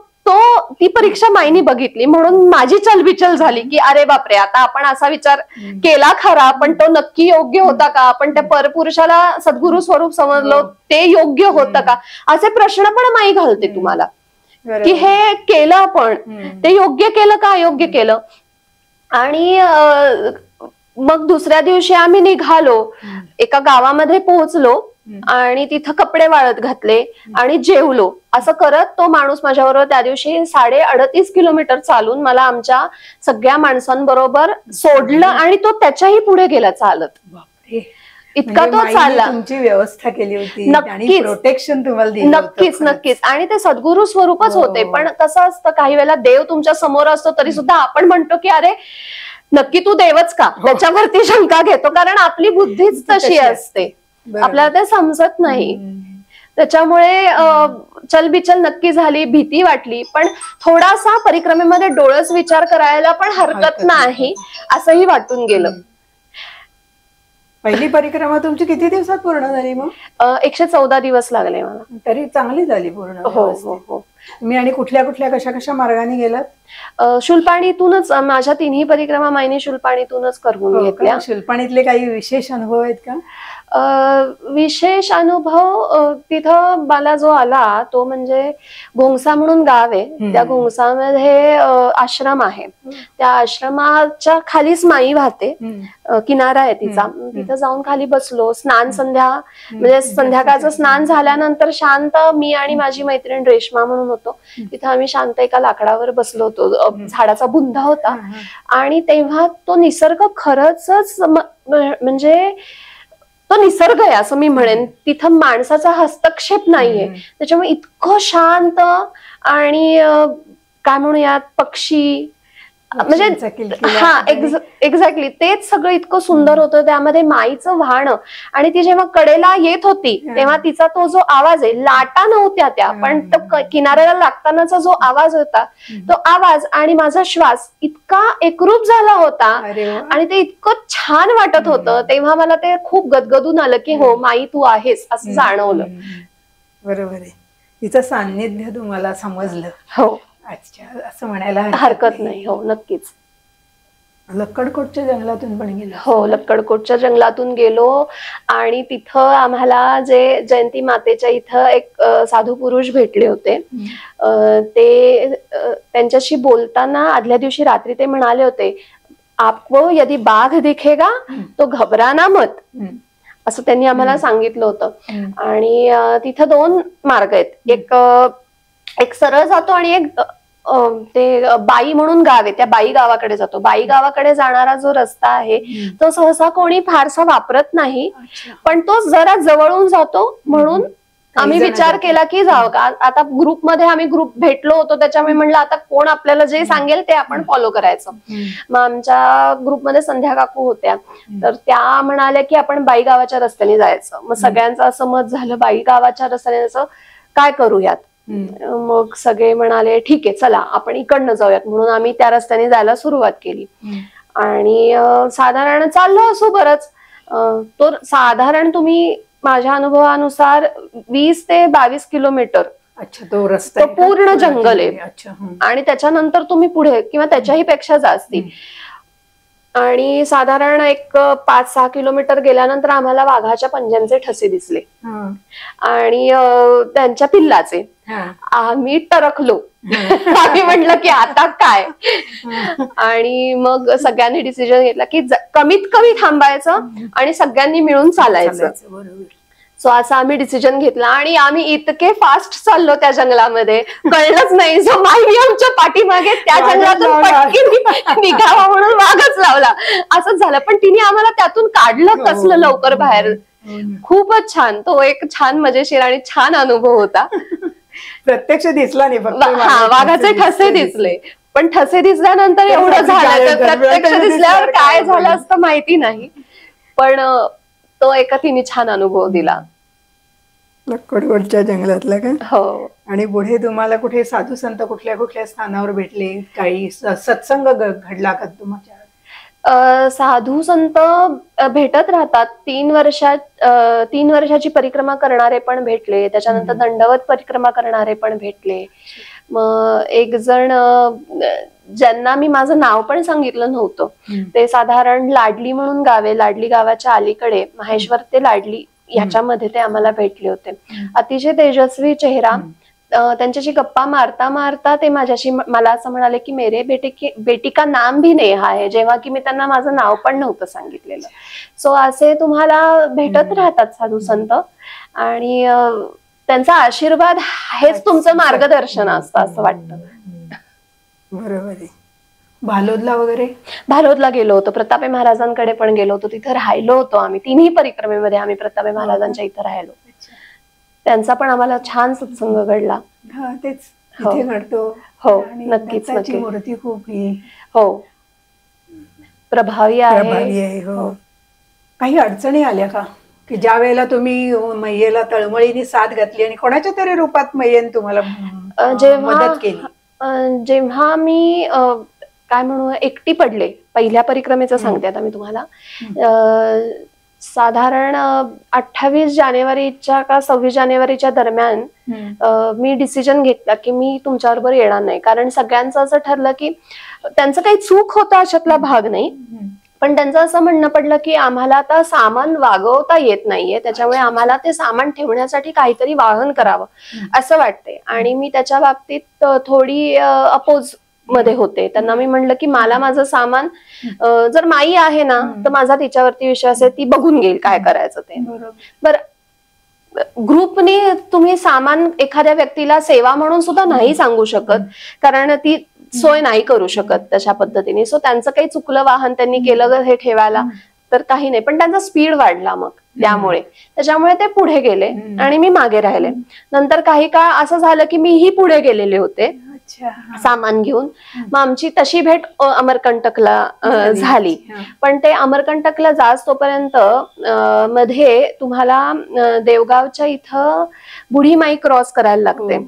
ती परीक्षा माईनी बघितली, म्हणून माझी चलबिचल झाली की अरे बापरे, आता आपण असा विचार केला खरा, पण तो नक्की योग्य होता का, आपण त्या परपुरुषाला सद्गुरु स्वरूप समजलो ते योग्य होतं का, असे प्रश्न पण माई घालते तुम्हाला की हे केलं आपण, ते योग्य केलं का अयोग्य केलं. आणि मग दुसऱ्या दिवशी आम्ही निघालो, एका गावामध्ये पोहोचलो आणि तिथं कपडे वाळत घातले आणि जेवलो. असं करत तो माणूस माझ्याबरोबर त्या दिवशी 38.5 किलोमीटर चालून मला आमच्या सगळ्या माणसांबरोबर सोडलं आणि तो त्याच्याही पुढे गेला चालत. इतका तो चालला. तुमची व्यवस्था केली होती, नक्कीच, प्रोटेक्शन तुम्हाला दिलं. नक्कीच. आणि ते सद्गुरु स्वरूपच होते. पण कसं असतं, काही वेळेला देव तुमच्या समोर असतो तरी सुद्धा आपण म्हणतो की अरे नक्की तू देवच का, त्याच्यावरती शंका घेतो, कारण आपली बुद्धीच तशी असते, आपल्याला ते समजत नाही. त्याच्यामुळे चलबिचल नक्की झाली, भीती वाटली, पण थोडासा परिक्रमेमध्ये डोळस विचार करायला पण हरकत नाही असंही वाटून गेलं. पहिली परिक्रमा तुमची किती दिवसात पूर्ण झाली मग? 114 दिवस लागले मला. तरी चांगली झाली पूर्ण. हो. तुम्ही आणि कुठल्या कशा मार्गाने गेलात? शुलपाणीतूनच माझ्या तिन्ही परिक्रमा माईने शुलपाणीतूनच करून घेतल्या. शुलपाणीतले काही विशेष अनुभव आहेत का? विशेष अनुभव तिथं मला जो आला तो म्हणजे घोंगसा म्हणून गाव आहे, त्या घोंगसामध्ये आश्रम आहे. त्या आश्रमाच्या खालीच माई वाहते, किनारा आहे तिचा. तिथं जाऊन खाली बसलो, म्हणजे संध्याकाळचं स्नान झाल्यानंतर शांत मी आणि माझी मैत्रीण रेश्मा म्हणून होतो, तिथं आम्ही शांत एका लाकडावर बसलो होतो. झाडाचा बुंदा होता आणि तेव्हा तो निसर्ग खरंच म्हणजे तो निसर्ग आहे असं मी म्हणेन. तिथं माणसाचा हस्तक्षेप नाहीये, त्याच्यामुळे इतकं शांत आणि काय म्हणूयात पक्षी, म्हणजे हा एक्झॅक्टली तेच सगळं इतकं सुंदर होतं. त्यामध्ये माईचं वाहणं, आणि ती जेव्हा कडेला येत होती तेव्हा तिचा तो जो आवाज आहे, लाटा नव्हत्या त्या, पण तो किनाऱ्याला लागतानाचा जो आवाज होता, तो आवाज आणि माझा श्वास इतका एकरूप झाला होता आणि ते इतकं छान वाटत होतं. तेव्हा मला ते खूप गदगदून आलं की हो माई तू आहेस असं जाणवलं. बरोबर आहे, तिचं सान्निध्य तुम्हाला समजलं. हो, अच्छा, असं म्हणायला हरकत नाही. हो, नक्कीच. लक्कडकोटच्या जंगलातून पण गेलो? हो, लक्कडकोटच्या जंगलातून गेलो आणि तिथं आम्हाला जे जयंती मातेच्या इथं एक साधू पुरुष भेटले होते. ते त्यांच्याशी बोलताना आदल्या दिवशी रात्री ते म्हणाले होते, आपको यदि बाघ दिखेगा तो घबराना मत, असं त्यांनी आम्हाला सांगितलं होतं. आणि तिथं 2 मार्ग आहेत, एक सरळ जातो आणि एक ते बाई म्हणून गाव आहे, त्या बाई गावाकडे जातो. बाई गावाकडे जाणारा जो रस्ता आहे तो सहसा कोणी फारसा वापरत नाही, पण तो जरा जवळून जातो, म्हणून आम्ही विचार केला की जावं का. आता ग्रुपमध्ये आम्ही भेटलो होतो, त्याच्यामुळे म्हणलं आता कोण आपल्याला जे सांगेल ते आपण फॉलो करायचं. मग आमच्या ग्रुपमध्ये संध्या काकू होत्या, तर त्या म्हणाल्या की आपण बाई गावाच्या रस्त्याने जायचं. मग सगळ्यांचं असं मत झालं बाई गावाच्या रस्त्याने जायचं, काय करूयात. मग सगळे म्हणाले ठीक आहे चला आपण इकडनं जाऊयात, म्हणून आम्ही त्या रस्त्याने जायला सुरुवात केली. आणि साधारण चाललो असो बरंच, तो साधारण तुम्ही माझ्या अनुभवानुसार 20 ते 22 किलोमीटर तो रस्ता, तो पूर्ण जंगल आहे. आणि त्याच्यानंतर तुम्ही पुढे किंवा त्याच्याही पेक्षा जास्ती आणि साधारण एक 5-6 किलोमीटर गेल्यानंतर आम्हाला वाघाच्या पंजांचे ठसे दिसले आणि त्यांच्या पिल्लाचे. आम्ही टरकलो. आम्ही म्हटलं की आता काय. आणि मग सगळ्यांनी डिसिजन घेतला की कमीत कमी थांबायचं आणि सगळ्यांनी मिळून चालायचं. सो असं आम्ही डिसिजन घेतला आणि आम्ही इतके फास्ट चाललो त्या जंगलामध्ये, कळलंच नाही. सो माई आमच्या पाठीमागे त्या जंगलातून पटकन निघावा म्हणून वाघच लावला. असंच झालं. पण तिने आम्हाला त्यातून काढलं कसलं लवकर बाहेर. खूपच छान. तो एक छान मजेशीर आणि छान अनुभव होता. प्रत्यक्ष दिसला नाही फक्त वाघाचे ठसे दिसले, पण ठसे दिसल्यानंतर एवढं झालं. तर प्रत्यक्ष दिसल्यावर काय झालं असतं माहिती नाही, पण तो एका तिने छान अनुभव दिला कडवडच्या जंगलातला का. हो. आणि पुढे तुम्हाला कुठे साधू संत कुठल्या कुठल्या स्थानावर भेटले, काही सत्संग घडला का तुमच्या? साधू संत भेटत राहतात. 3 वर्षाची परिक्रमा करणारे पण भेटले, त्याच्यानंतर दंडवत परिक्रमा करणारे पण भेटले. मग एक जण ज्यांना मी माझं नाव पण सांगितलं नव्हतं, ते साधारण लाडली म्हणून गावे, लाडली गावाच्या अलीकडे माहेश्वर ते लाडली याच्यामध्ये ते आम्हाला भेटले होते. अतिशय तेजस्वी चेहरा. त्यांच्याशी गप्पा मारता मारता ते मला असं म्हणाले की मेरे बेटी का नाम भी नेहा आहे, जेव्हा की मी त्यांना माझं नाव पण नव्हतं सांगितलेलं. सो असे तुम्हाला भेटत राहतात साधू संत आणि त्यांचा आशीर्वाद हेच तुमचं मार्गदर्शन असतं असं वाटतं. बरोबर आहे. भालोदला वगैरे? भालोदला गेलो होतो, प्रतापे महाराजांकडे पण गेलो होतो, तिथे राहिलो होतो आम्ही. 3ही परिक्रमेमध्ये आम्ही प्रतापे महाराजांच्या इथे राहिलो. त्यांचा पण आम्हाला छान सत्संग घडला. तेच इथे घडतो. हो, नक्कीच नक्की. मूर्ती खूप हो प्रभावी आहे. हो. काही अडचणी आल्या का की ज्या वेळेला तुम्ही मैयेला तळमळीने साथ घातली आणि कोणाच्या तरी रूपात मैयेने तुम्हाला मदत केली? जेव्हा मी काय म्हणू एकटी पडले, पहिल्या परिक्रमेचं सांगते आता मी तुम्हाला. साधारण 28 जानेवारीच्या का 26 जानेवारीच्या दरम्यान मी डिसिजन घेतला की मी तुमच्याबरोबर येणार नाही. कारण सगळ्यांचं असं ठरलं की त्यांचं काही चूक होतं अशातला भाग नाही, पण त्यांचं असं म्हणणं पडलं की आम्हाला आता सामान वागवता येत नाहीये, त्याच्यामुळे आम्हाला ते सामान ठेवण्यासाठी काहीतरी वाहन करावं असं वाटतंय. आणि मी त्याच्या बाबतीत थोडी अपोज मध्ये होते. त्यांना मी म्हणलं की मला माझं सामान, जर माई आहे ना तर माझा तिच्यावरती विश्वास आहे, ती बघून घेईल काय करायचं ते. बरं, ग्रुपने तुम्ही सामान एखाद्या व्यक्तीला सेवा म्हणून सुद्धा नाही सांगू शकत, कारण ती सोय नाही करू शकत तशा पद्धतीने. सो त्यांचं काही चुकलं वाहन त्यांनी केलं हे ठेवायला तर काही नाही, पण त्यांचा स्पीड वाढला मग त्याच्यामुळे ते पुढे गेले आणि मी मागे राहिले. नंतर काही काळ असं झालं की मीही पुढे गेलेले होते सामान घेऊन. मग आमची तशी भेट अमरकंटकला झाली. पण ते अमरकंटकला जाच तोपर्यंत मध्ये तुम्हाला देवगावच्या इथं बुढीमाई क्रॉस करायला लागते.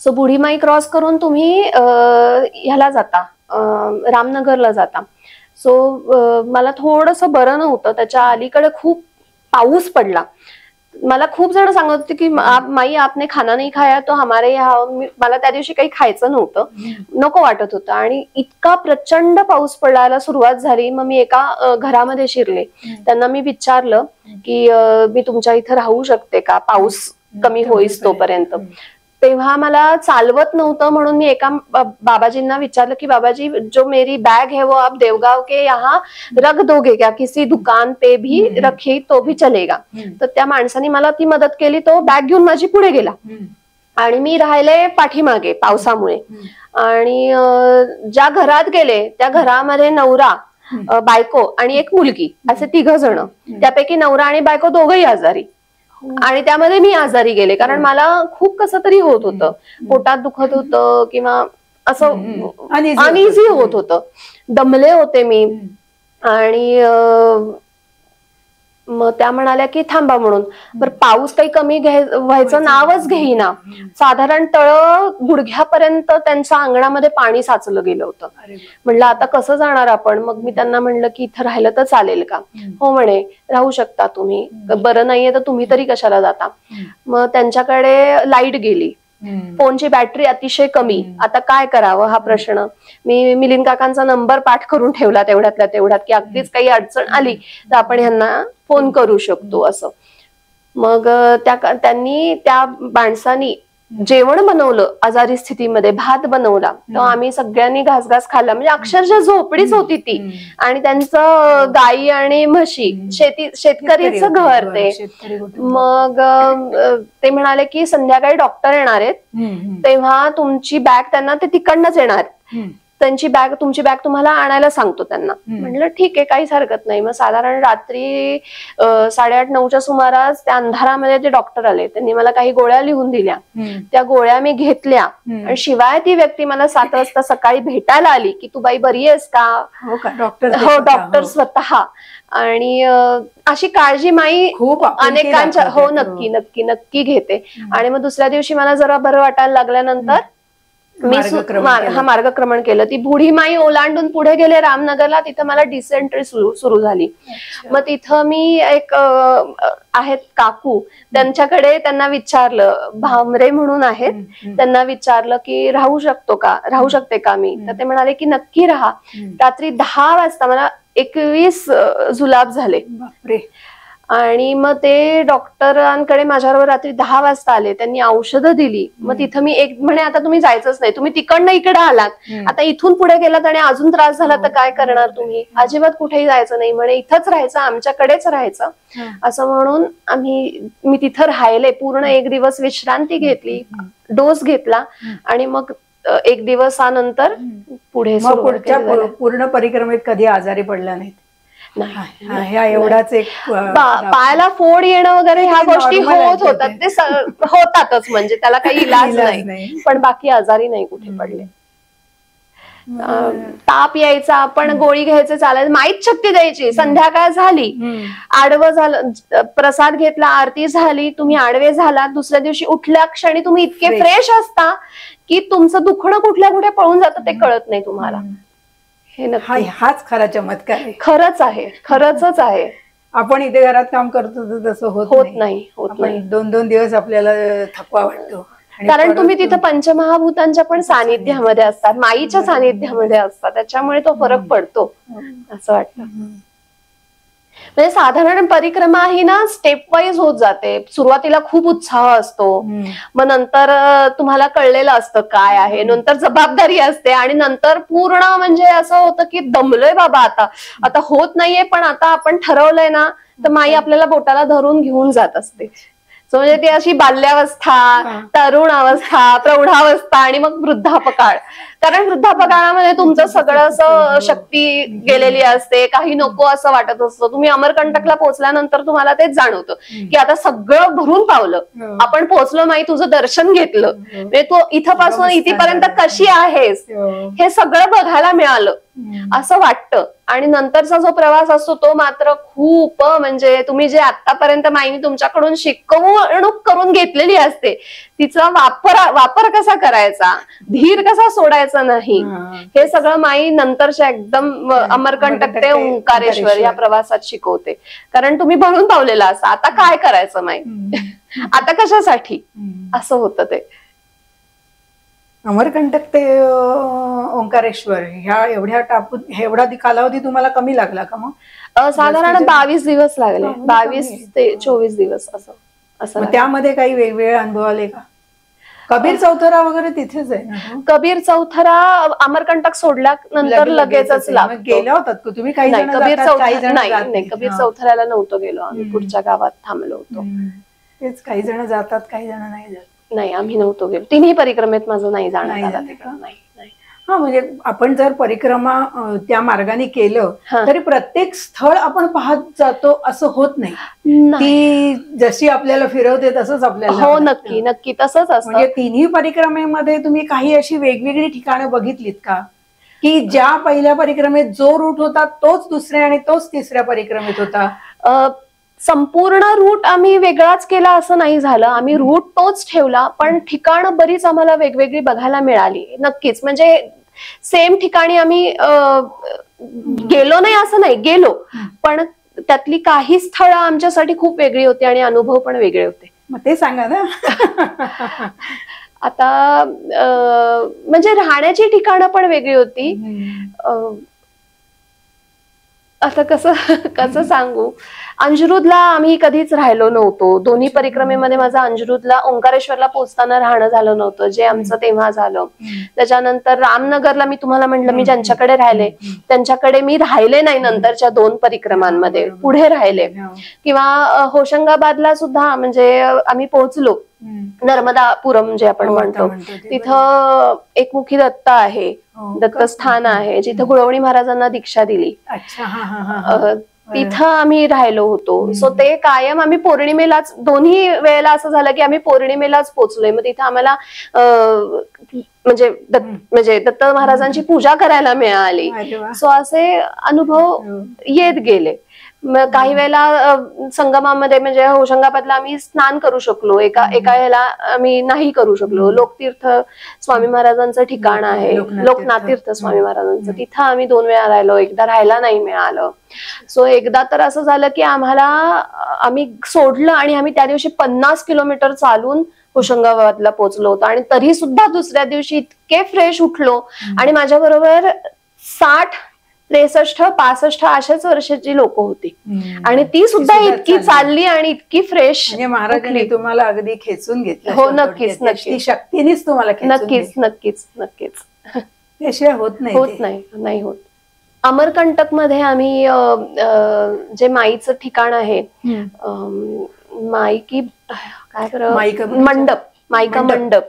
सो बुढीमाई क्रॉस करून तुम्ही ह्याला जाता, रामनगरला जाता. सो मला थोडंसं बरं नव्हतं, त्याच्या अलीकडे खूप पाऊस पडला. मला खूप जण सांगत होते की माई आपने खाना नाही खाया तो हमारे यहाँ. मला त्या दिवशी काही खायचं नव्हतं, नको वाटत होतं आणि इतका प्रचंड पाऊस पडायला सुरुवात झाली. मग मी एका घरामध्ये शिरले. त्यांना मी विचारलं की मी तुमच्या इथं राहू शकते का पाऊस कमी होईस तोपर्यंत. तेव्हा मला चालवत नव्हतं म्हणून मी एका बाबाजींना विचारलं की बाबाजी जो मेरी बैग है वो आप देवगांव के यहाँ रख दोगे क्या, किसी दुकान पे भी रखी तो भी चलेगा. तर त्या माणसाने मला ती मदत केली. तो बॅग घेऊन माझी पुढे गेला आणि मी राहिले पाठीमागे पावसामुळे. आणि ज्या घरात गेले त्या घरामध्ये नवरा, बायको आणि एक मुलगी असे 3 जण. त्यापैकी नवरा आणि बायको दोघंही आजारी आणि त्यामध्ये मी आजारी गेले, कारण मला खूप कसं तरी होत होतं, पोटात दुखत होतं किंवा असं अनइझी होत होतं, दमले होते मी. आणि मग त्या म्हणाल्या की थांबा म्हणून. बरं, पाऊस काही कमी व्हायचं नावच घेईना. साधारण तळ गुडघ्यापर्यंत त्यांच्या अंगणामध्ये पाणी साचलं गेलं होतं. म्हणलं आता कसं जाणार आपण. मग मी त्यांना म्हणलं की इथं राहिलं तर चालेल का. हो म्हणे राहू शकता तुम्ही, बरं नाहीये तर तुम्ही तरी कशाला जाता. मग त्यांच्याकडे लाईट गेली फोनची बॅटरी अतिशय कमी, आता काय करावं हा प्रश्न. मी मिलिंद काकांचा नंबर पाठ करून ठेवला तेवढ्यातल्या तेवढ्यात, की अगदीच काही अडचण आली तर आपण ह्यांना फोन करू शकतो असं. मग त्यांनी त्या माणसानी जेवण बनवलं आजारी स्थितीमध्ये, भात बनवला, तर आम्ही सगळ्यांनी घास खाल्ला. म्हणजे अक्षरशः झोपडीच होती ती. आणि त्यांचं गाई आणि म्हशी, शेतकरीचं घर ते. मग ते म्हणाले की संध्याकाळी डॉक्टर येणार आहेत, तेव्हा तुमची बॅग त्यांना ते तिकडनंच येणार, तुमची बॅग तुम्हाला आणायला सांगतो त्यांना. म्हटलं ठीक आहे, काहीच हरकत नाही. मग साधारण रात्री 8:30-9च्या सुमारास त्या अंधारामध्ये ते डॉक्टर आले. त्यांनी मला काही गोळ्या लिहून दिल्या. त्या गोळ्या मी घेतल्या आणि शिवाय ती व्यक्ती मला 7 वाजता सकाळी भेटायला आली की तू बाई बरी आहेस का. हो, डॉक्टर स्वतः. आणि अशी काळजी माई खूप अनेकांच्या, हो नक्की नक्की नक्की घेते. आणि मग दुसऱ्या दिवशी मला जरा बरं वाटायला लागल्यानंतर मी मार्गक्रमण केलं. ती बुढी माई ओलांडून पुढे गेले रामनगरला. तिथं मला डिसेंट्री सुरू झाली. मग तिथं मी एक आहेत काकू, त्यांना विचारलं, भामरे म्हणून आहेत, त्यांना विचारलं की राहू शकते का मी. तर ते म्हणाले की नक्की राहा. रात्री 10 वाजता मला 21 जुलाब झाले. आणि मग ते डॉक्टरांकडे माझ्याबरोबर रात्री 10 वाजता आले. त्यांनी औषधं दिली. मग तिथं मी म्हणे आता तुम्ही जायचंच नाही, तुम्ही तिकडनं इकडे आलात, आता इथून पुढे गेलात आणि अजून त्रास झाला तर काय करणार तुम्ही. अजिबात कुठेही जायचं नाही म्हणे, इथंच राहायचं, आमच्याकडेच राहायचं. असं म्हणून मी तिथं राहिले. पूर्ण 1 दिवस विश्रांती घेतली, डोस घेतला आणि मग 1 दिवसानंतर पुढे पूर्ण परिक्रमेत कधी आजारी पडला नाहीत. एवढाच एक पायाला फोड येणं वगैरे ह्या गोष्टी होत होतात, ते होतातच, म्हणजे त्याला काही इलाज नाही. पण बाकी आजारी नाही कुठे पडले. ताप यायचा, पण गोळी घ्यायचं चालायचं, माहीत शक्ती द्यायची. संध्याकाळ झाली, आडवं झालं, प्रसाद घेतला, आरती झाली, तुम्ही आडवे झालात, दुसऱ्या दिवशी उठल्या क्षणी तुम्ही इतके फ्रेश असता की तुमचं दुखणं कुठल्या कुठे पळून जातं ते कळत नाही तुम्हाला. हाच खरा चमत्कार आहे. खरंच आहे, खरंच आहे. आपण इथे घरात काम करतो तसं होत नाही. 2-2 दिवस आपल्याला थकवा वाटतो. कारण तुम्ही तिथं पंचमहाभूतांच्या पण सानिध्यामध्ये असतात, माईच्या सानिध्यामध्ये असतात, त्याच्यामुळे तो फरक पडतो असं वाटतं. म्हणजे साधारण परिक्रमा ही ना स्टेप वाईज होत जाते. सुरुवातीला खूप उत्साह असतो, मग नंतर तुम्हाला कळलेलं असतं काय आहे, नंतर जबाबदारी असते, आणि नंतर पूर्ण म्हणजे असं होतं की दमलोय बाबा, आता होत नाहीये, पण आता आपण ठरवलंय ना, तर माई आपल्याला बोटाला धरून घेऊन जात असते. म्हणजे ती अशी बाल्यावस्था, तरुण अवस्था, प्रौढावस्था आणि मग वृद्धापकाळ. कारण वृद्धापकाळामध्ये तुमचं सगळं असं शक्ती गेलेली असते, काही नको असं वाटत असतं. तुम्ही अमरकंटकला पोहोचल्यानंतर तुम्हाला तेच जाणवतं की आता सगळं भरून पावलं, आपण पोहोचलो, माई तुझं दर्शन घेतलं, म्हणजे तू इथपासून इथपर्यंत कशी आहेस हे सगळं बघायला मिळालं असं वाटतं. आणि नंतरचा जो प्रवास असतो तो मात्र खूप, म्हणजे तुम्ही जे आतापर्यंत माईने तुमच्याकडून शिकवणूक करून घेतलेली असते, तिचा वापर कसा करायचा, धीर कसा सोडायचा नाही, हे सगळं माई नंतरच्या एकदम अमरकंटक ते ओंकारेश्वर या प्रवासात शिकवते. कारण तुम्ही भरून पावलेला असा, आता काय करायचं माई, आता कशासाठी, असं होतं ते. अमरकंटक ते ओंकारेश्वर ह्या एवढा कालावधी तुम्हाला कमी लागला का मग? साधारण 22 दिवस लागले, 22 ते 24 दिवस असं. त्यामध्ये काही वेगवेगळे अनुभव आले का? कबीर चौथरा वगैरे तिथेच आहे ना? कबीर चौथरा अमरकंटक सोडल्यानंतर लगेचच लागतो. गेला होतात तुम्ही? काही नाही, कबीर चौथऱ्याला नव्हतो गेलो आम्ही, पुढच्या गावात थांबलो होतो. तेच, काही जण जातात, काही जण नाही जात. नाही, आम्ही नव्हतो गेलो. 3ही परिक्रमेत माझं नाही जाणं झालं तिकडं. नाही. हा, म्हणजे आपण जर परिक्रमा त्या मार्गाने केलं तरी प्रत्येक स्थळ आपण पाहत जातो असं होत नाही. ती जशी आपल्याला फिरवते तसंच आपल्याला. हो, नक्की नक्की तसंच असतं. म्हणजे 3ही परिक्रमेमध्ये तुम्ही काही अशी वेगवेगळी ठिकाणं बघितलीत का, की ज्या पहिल्या परिक्रमेत जो रूट होता तोच दुसऱ्या आणि तोच तिसऱ्या परिक्रमेत होता? संपूर्ण रूट आम्ही वेगळाच केला असं नाही झालं, आम्ही रूट तोच ठेवला, पण ठिकाणं बरीच आम्हाला वेगवेगळी बघायला मिळाली. नक्कीच, म्हणजे सेम ठिकाणी आम्ही गेलो नाही असं नाही, गेलो, पण त्यातली काही स्थळं आमच्यासाठी खूप वेगळी होती आणि अनुभव पण वेगळे होते. मग ते सांगा ना. आता म्हणजे राहण्याची ठिकाणं पण वेगळी होती. आता कसं कसं सांगू, अंजरुदला आम्ही कधीच राहिलो नव्हतो. दोन्ही परिक्रमेमध्ये माझं अंजरुदला ओंकारेश्वरला पोहोचताना राहणं झालं नव्हतं, जे आमचं तेव्हा झालं. त्याच्यानंतर रामनगरला मी तुम्हाला म्हटलं मी ज्यांच्याकडे राहिले त्यांच्याकडे मी राहिले नाही नंतरच्या 2 परिक्रमांमध्ये, पुढे राहिले. किंवा होशंगाबादला सुद्धा म्हणजे आम्ही पोहोचलो, नर्मदापुरम जे आपण म्हणतो तिथं एकमुखी दत्त आहे, दत्तस्थान आहे जिथं गुळवणी महाराजांना दीक्षा दिली. तिथं आम्ही राहिलो होतो. सो ते कायम आम्ही पौर्णिमेलाच, दोन्ही वेळेला असं झालं की आम्ही पौर्णिमेलाच पोहोचलोय. मग तिथं आम्हाला म्हणजे दत्त महाराजांची पूजा करायला मिळाली. सो असे अनुभव येत गेले. काही वेळेला संगमामध्ये म्हणजे होशंगाबादला आम्ही स्नान करू शकलो, एका वेळेला आम्ही नाही करू शकलो. लोकतीर्थ स्वामी महाराजांचं ठिकाण आहे, लोकनाथ तीर्थ स्वामी महाराजांचं, तिथं आम्ही 2 वेळा राहिलो, एकदा राहायला नाही मिळालं. सो एकदा तर असं झालं की आम्ही सोडलं आणि आम्ही त्या दिवशी 50 किलोमीटर चालून होशंगाबादला पोहोचलो होतो. आणि तरी सुद्धा दुसऱ्या दिवशी इतके फ्रेश उठलो. आणि माझ्या बरोबर 60, 63, 65 अशाच वर्षाची लोक होती आणि ती सुद्धा इतकी चालली आणि इतकी फ्रेश. महाराजांनी तुम्हाला अगदी खेचून घेतलं. हो, नक्कीच नक्कीच, शक्तीनेच तुम्हाला नक्कीच नक्कीच नक्कीच. त्याशिवाय होत नाही होत. अमरकंटक मध्ये आम्ही जे माईचं ठिकाण आहे, माईका मंडप,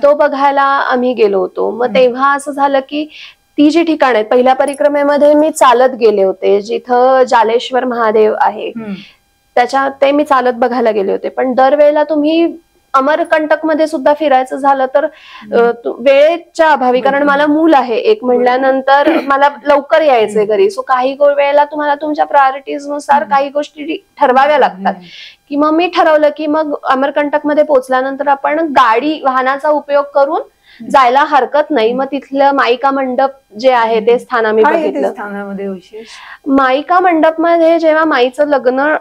तो बघायला आम्ही गेलो होतो. मग तेव्हा असं झालं की ती जी ठिकाण आहेत, पहिल्या परिक्रमेमध्ये मी चालत गेले होते, जिथं जालेश्वर महादेव आहे ते मी चालत बघायला गेले होते. पण दरवेळेला तुम्ही अमरकंटक मध्ये सुद्धा फिरायचं झालं तर वेळेच्या अभावी, कारण मला मूल आहे एक म्हणल्यानंतर मला लवकर यायचंय घरी. सो काही वेळेला तुम्हाला तुमच्या प्रायोरिटीज नुसार काही गोष्टी ठरवाव्या लागतात. की मग मी ठरवलं की मग अमरकंटक मध्ये पोहोचल्यानंतर आपण वाहनाचा उपयोग करून जायला हरकत नाही. मग तिथलं माईका मंडप जे आहे ते स्थान आम्ही बघितलं. माईका मंडप मध्ये जेव्हा माईचं लग्न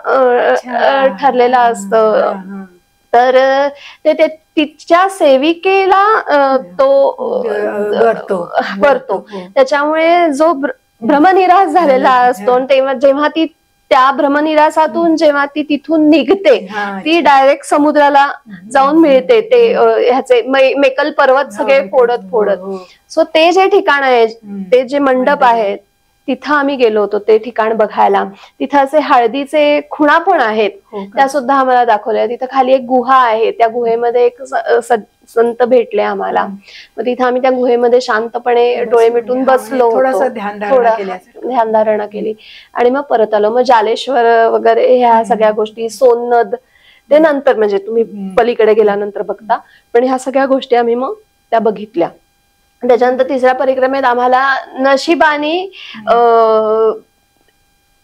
ठरलेलं असतं तर ते तिच्या सेविकेला तो करतो. त्याच्यामुळे जो भ्रमनिरास झालेला असतो, तेव्हा जेव्हा ती त्या भ्रमनिरासातून जेव्हा ती तिथून निघते, ती डायरेक्ट समुद्राला जाऊन मिळते. ते ह्याचे मेकल पर्वत सगळे फोडत. सो ते जे ठिकाण आहे, ते जे मंडप आहे, तिथं आम्ही गेलो होतो ते ठिकाण बघायला. तिथं असे हळदीचे खुणा पण आहेत, त्या सुद्धा आम्हाला दाखवल्या. तिथं खाली एक गुहा आहे, त्या गुहेमध्ये एक संत भेटले आम्हाला. मग तिथं आम्ही त्या गुहेमध्ये शांतपणे डोळे मिटून बसलो, थोडं ध्यानधारणा केली आणि मग परत आलो. मग जालेश्वर वगैरे ह्या सगळ्या गोष्टी, सोननद ते नंतर म्हणजे तुम्ही पलीकडे गेल्यानंतर बघता, पण ह्या सगळ्या गोष्टी आम्ही मग त्या बघितल्या. त्याच्यानंतर 3ऱ्या परिक्रमेत आम्हाला नशिबाने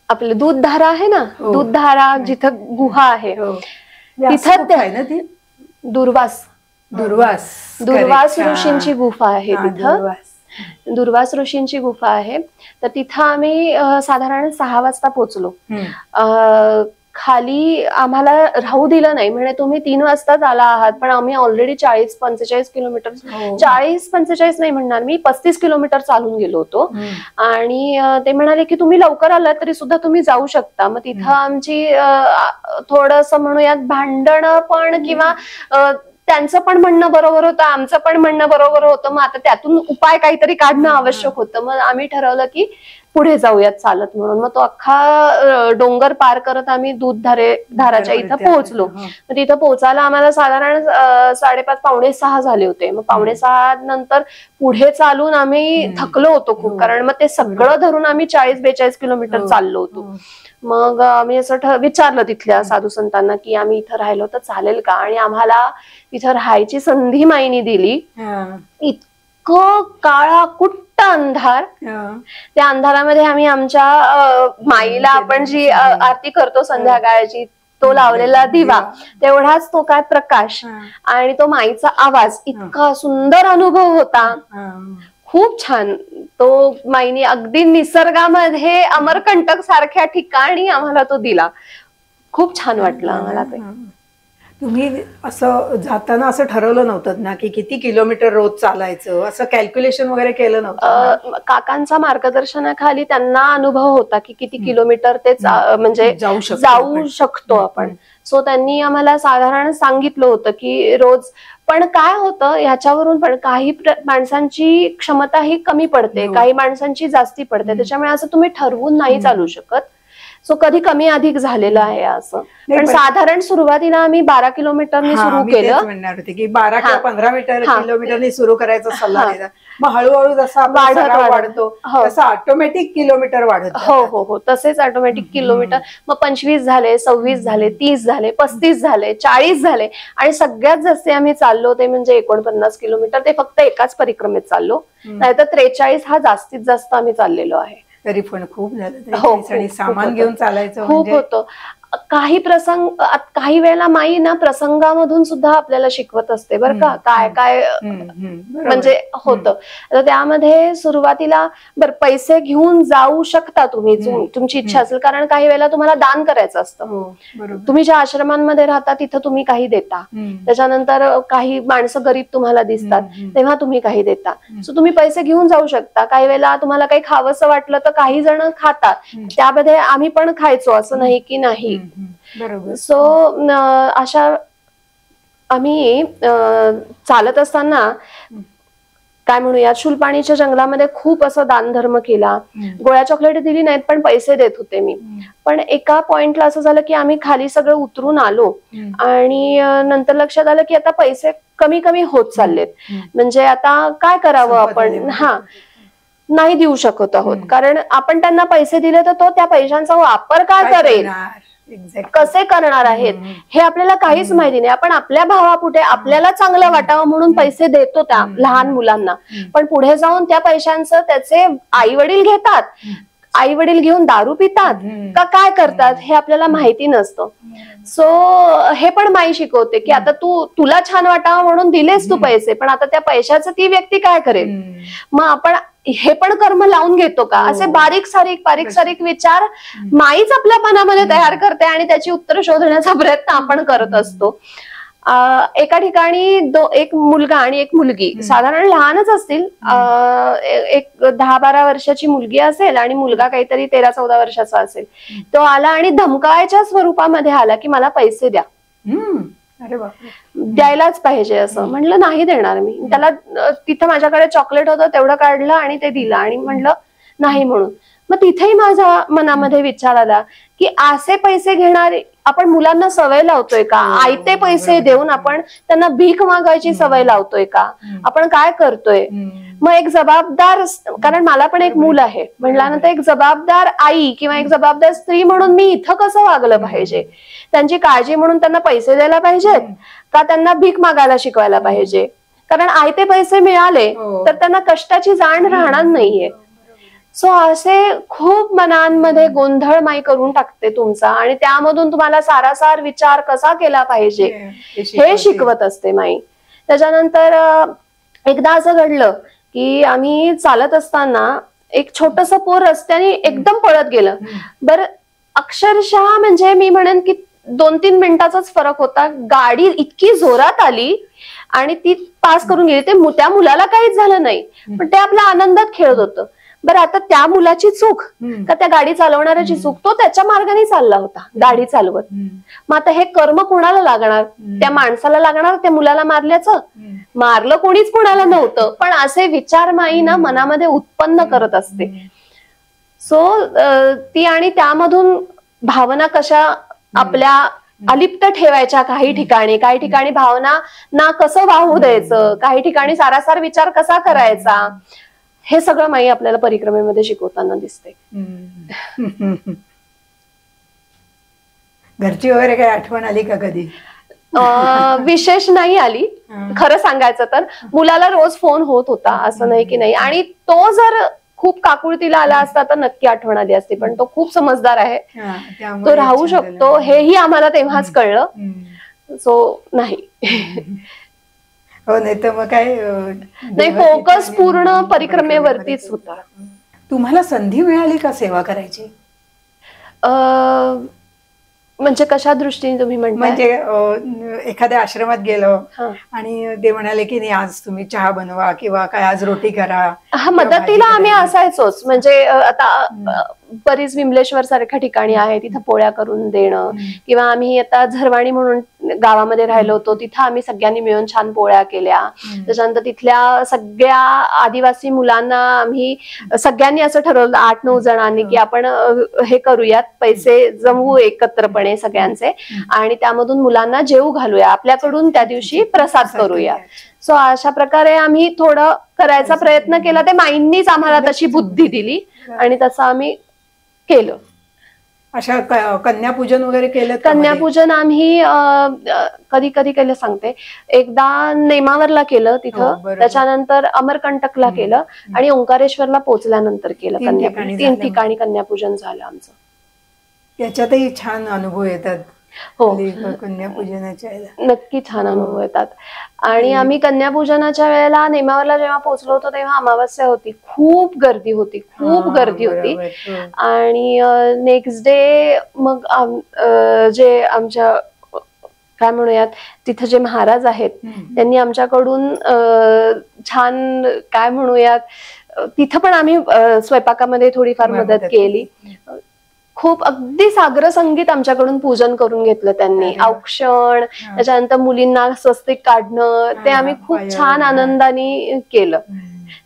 आपले दूधधारा आहे ना, दूधधारा जिथं गुहा आहे तिथं दुर्वास ऋषींची गुफा आहे. तिथं दुर्वास ऋषींची गुफा आहे. तर तिथं आम्ही साधारण 6 वाजता पोहोचलो. खाली आम्हाला राहू दिलं नाही, म्हणजे तुम्ही 3 वाजताच आला आहात, पण आम्ही ऑलरेडी 40-45 किलोमीटर, 40-45 नाही म्हणणार मी, 35 किलोमीटर चालून गेलो होतो. आणि ते म्हणाले की तुम्ही लवकर आलात तरी सुद्धा तुम्ही जाऊ शकता. मग तिथं आमची थोडंसं म्हणूयात भांडणं पण, किंवा त्यांचं पण म्हणणं बरोबर होतं, आमचं पण म्हणणं बरोबर होतं. मग आता त्यातून उपाय काहीतरी काढणं आवश्यक होतं. मग आम्ही ठरवलं की पुढे जाऊयात चालत म्हणून. मग तो अख्खा डोंगर पार करत आम्ही दूधधाराच्या इथं पोहोचलो. मग तिथं पोहोचायला आम्हाला साधारण 5:30 पावणे 6 झाले होते. मग 5:45 नंतर पुढे चालून आम्ही थकलो होतो खूप, कारण मग ते सगळं धरून आम्ही 40-42 किलोमीटर चाललो होतो. मग आम्ही असं विचारलं तिथल्या साधू संतांना की आम्ही इथं राहिलो तर चालेल का, आणि आम्हाला इथं राहायची संधी माईनी दिली. इतकं काळा कुट्ट अंधार, त्या अंधारामध्ये आम्ही आमच्या माईला आपण जी आरती करतो संध्याकाळची, तो लावलेला दिवा, तेवढाच तो काय प्रकाश आणि तो माईचा आवाज, इतका सुंदर अनुभव होता, खूप छान. तो माईनी अगदी निसर्गामध्ये अमरकंटक सारख्या ठिकाणी आम्हाला तो दिला. खूप छान वाटलं आम्हाला ते. तुम्ही असं जाताना असं ठरवलं नव्हतं ना की किती किलोमीटर रोज चालायचं, असं कॅल्क्युलेशन वगैरे केलं नव्हतं? काकांच्या मार्गदर्शनाखाली त्यांना अनुभव होता की किती किलोमीटर ते म्हणजे जाऊ शकतो आपण. सो त्यांनी आम्हाला साधारण सांगितलं होतं की रोज. पण काय होतं ह्याच्यावरून पण काही माणसांची क्षमता ही कमी पडते, काही माणसांची जास्ती पडते, त्याच्यामुळे असं तुम्ही ठरवून नाही चालू शकत. सो कधी कमी अधिक झालेलं आहे असं. पण साधारण सुरुवातीला आम्ही 12 किलोमीटरनी सुरू केलं. म्हणणार होते की 12 किंवा 15 किलोमीटरनी सुरू करायचा सल्ला दिला. मग हळूहळू जसा वाढतो तसं ऑटोमॅटिक किलोमीटर वाढत. हो हो हो, तसेच ऑटोमॅटिक किलोमीटर. मग 25 झाले, 26 झाले, 30 झाले, 35 झाले, 40 झाले आणि सगळ्यात जास्त आम्ही चाललो ते म्हणजे 49 किलोमीटर. ते फक्त एकाच परिक्रमेत चाललो, नाहीतर 43 हा जास्तीत जास्त आम्ही चाललेलो आहे. तरी पण खूप झालं. आणि सामान घेऊन चालायचं खूप होतं. काही प्रसंग, काही वेळेला माई ना प्रसंगामधून सुद्धा आपल्याला शिकवत असते बरं का, काय काय म्हणजे होतं. तर त्यामध्ये सुरुवातीला बरं पैसे घेऊन जाऊ शकता तुम्ही, तुमची इच्छा असेल, कारण काही वेळेला तुम्हाला दान करायचं असतं. तुम्ही ज्या आश्रमांमध्ये राहता तिथं तुम्ही काही देता, त्याच्यानंतर काही माणसं गरीब तुम्हाला दिसतात तेव्हा तुम्ही काही देता. सो तुम्ही पैसे घेऊन जाऊ शकता. काही वेळेला तुम्हाला काही खावंसं वाटलं तर काही जण खातात, त्यामध्ये आम्ही पण खायचो, असं नाही की नाही. सो अशा आम्ही चालत असताना काय म्हणूया, शूलपाणीच्या जंगलामध्ये खूप असं दानधर्म केला. गोळ्या चॉकलेट दिली नाहीत पण पैसे देत होते मी. पण एका पॉइंटला असं झालं की आम्ही खाली सगळं उतरून आलो आणि नंतर लक्षात आलं की आता पैसे कमी कमी होत चाललेत. म्हणजे आता काय करावं आपण, नाही देऊ शकत आहोत, कारण आपण त्यांना पैसे दिले तर तो त्या पैशांचा वापर काय करेल, कसे करणार आहेत हे आपल्याला काहीच माहिती नाही. आपण आपल्या भावापुढे आपल्याला चांगलं वाटावं म्हणून पैसे देतो त्या लहान मुलांना, पण पुढे जाऊन त्या पैशांचं त्याचे आई वडील घेतात, आई वडील घेऊन दारू पितात का काय करतात हे आपल्याला माहिती नसतं. सो हे पण माई शिकवते की आता तुला छान वाटावं म्हणून दिलेस तू पैसे, पण आता त्या पैशाचं ती व्यक्ती काय करेल, मग आपण हे पण कर्म लावून घेतो का, असे बारीक सारीक विचार माईच आपल्या मनामध्ये तयार करते आणि त्याची उत्तर शोधण्याचा प्रयत्न आपण करत असतो. एका ठिकाणी एक मुलगा आणि एक मुलगी, साधारण लहानच असतील, एक 10-12 वर्षाची मुलगी असेल आणि मुलगा काहीतरी 13-14 वर्षाचा असेल. तो आला आणि धमकायच्या स्वरूपामध्ये आला की मला पैसे द्या, द्यायलाच पाहिजे असं. म्हणलं नाही देणार मी. त्याला तिथं माझ्याकडे चॉकलेट होतं तेवढं काढलं आणि ते दिलं आणि म्हणलं नाही म्हणून. मग तिथेही माझ्या मनामध्ये विचार आला की असे पैसे घेणारे आपण मुलांना सवय लावतोय का, आयते पैसे देऊन आपण त्यांना भीक मागायची सवय लावतोय का, आपण काय करतोय. मग एक जबाबदार, कारण मला पण एक मूल आहे म्हणल्यानंतर एक जबाबदार आई किंवा एक जबाबदार स्त्री म्हणून मी इथं कसं वागलं पाहिजे, त्यांची काळजी म्हणून त्यांना पैसे द्यायला पाहिजेत का त्यांना भीक मागायला शिकवायला पाहिजे. कारण आयते पैसे मिळाले तर त्यांना कष्टाची जाण राहणार नाहीये. सो असे खूप मनांमध्ये गोंधळ माई करून टाकते तुमचा, आणि त्यामधून तुम्हाला सारासार विचार कसा केला पाहिजे हे शिकवत असते माई. त्याच्यानंतर एकदा असं घडलं की आम्ही चालत असताना एक छोटस पोर रस्त्याने एकदम पळत गेलं. बरं अक्षरशः म्हणजे मी म्हणेन की 2-3 मिनिटाचाच फरक होता. गाडी इतकी जोरात आली आणि ती पास करून गेली. त्या मुलाला काहीच झालं नाही, पण ते आपल्या आनंदात खेळत होतं. बरं आता त्या मुलाची चूक का त्या गाडी चालवणाऱ्याची चूक, तो त्याच्या मार्गाने चालला होता गाडी चालवत. मग आता हे कर्म कोणाला लागणार, त्या माणसाला लागणार त्या मुलाला मारल्याचं. मारलं कोणीच कोणाला नव्हतं, पण असे विचार माई ना मनामध्ये उत्पन्न करत असते. सो ती आणि त्यामधून भावना कशा आपल्या अलिप्त ठेवायच्या, काही ठिकाणी भावना ना कसं वाहू द्यायचं, काही ठिकाणी सारासार विचार कसा करायचा, हे सगळं माई आपल्याला परिक्रमेमध्ये शिकवताना दिसते. घरची वगैरे काही आठवण आली का कधी? विशेष नाही आली खरं सांगायचं तर. मुलाला रोज फोन होत होता, असं नाही की नाही, आणि तो जर खूप काकुळतीला आला असता तर नक्की आठवण आली असती. पण तो खूप समजदार आहे, तो राहू शकतो, हेही आम्हाला तेव्हाच कळलं. सो नाही हो, नाही तर मग काय नाही, फोकस पूर्ण परिक्रमेवरतीच होता. तुम्हाला संधी मिळाली का सेवा करायची? म्हणजे कशा दृष्टीने तुम्ही म्हणताय? म्हणजे एखाद्या आश्रमात गेलो हा. आणि ते म्हणाले की नाही आज तुम्ही चहा बनवा किंवा काय आज रोटी करा. हा, मदतीला आम्ही असायचोच. म्हणजे आता बरीच विमलेश्वर सारख्या ठिकाणी आहे, तिथं पोळ्या करून देणं, किंवा आम्ही आता झरवाणी म्हणून गावामध्ये राहिलो होतो, तिथं आम्ही सगळ्यांनी मिळून छान पोळ्या केल्या. त्याच्यानंतर तिथल्या सगळ्या आदिवासी मुलांना आम्ही सगळ्यांनी असं ठरवलं 8-9 जणांनी की आपण हे करूयात, पैसे जमवू एकत्रपणे सगळ्यांचे आणि त्यामधून मुलांना जेवू घालूया, आपल्याकडून त्या दिवशी प्रसाद करूया. सो अशा प्रकारे आम्ही थोडं करायचा प्रयत्न केला. ते माईंनीच आम्हाला तशी बुद्धी दिली आणि तसं आम्ही केलं. अशा कन्यापूजन वगैरे केलं? कन्यापूजन आम्ही कधी कधी केलं सांगते. एकदा नेमावरला केलं तिथं, त्याच्यानंतर अमरकंटकला केलं आणि ओंकारेश्वरला पोहोचल्यानंतर केलं कन्यापूजन. 3 ठिकाणी कन्यापूजन झालं आमचं. त्याच्यातही छान अनुभव येतात. हो, कन्यापूजनाच्या वेळेला नक्की छान अनुभव येतात. आणि आम्ही कन्यापूजनाच्या वेळेला नेमावरला जेव्हा पोहोचलो होतो तेव्हा अमावस्या होती, खूप गर्दी होती, खूप गर्दी होती. आणि नेक्स्ट डे मग जे आमच्या काय म्हणूयात तिथे जे महाराज आहेत त्यांनी आमच्याकडून छान काय म्हणूयात तिथं पण आम्ही स्वयंपाकामध्ये थोडीफार मदत केली. खूप अगदी सागर संगीत आमच्याकडून पूजन करून घेतलं त्यांनी. औक्षण, त्याच्यानंतर मुलींना स्वस्तिक काढणं, ते आम्ही खूप छान आनंदाने केलं.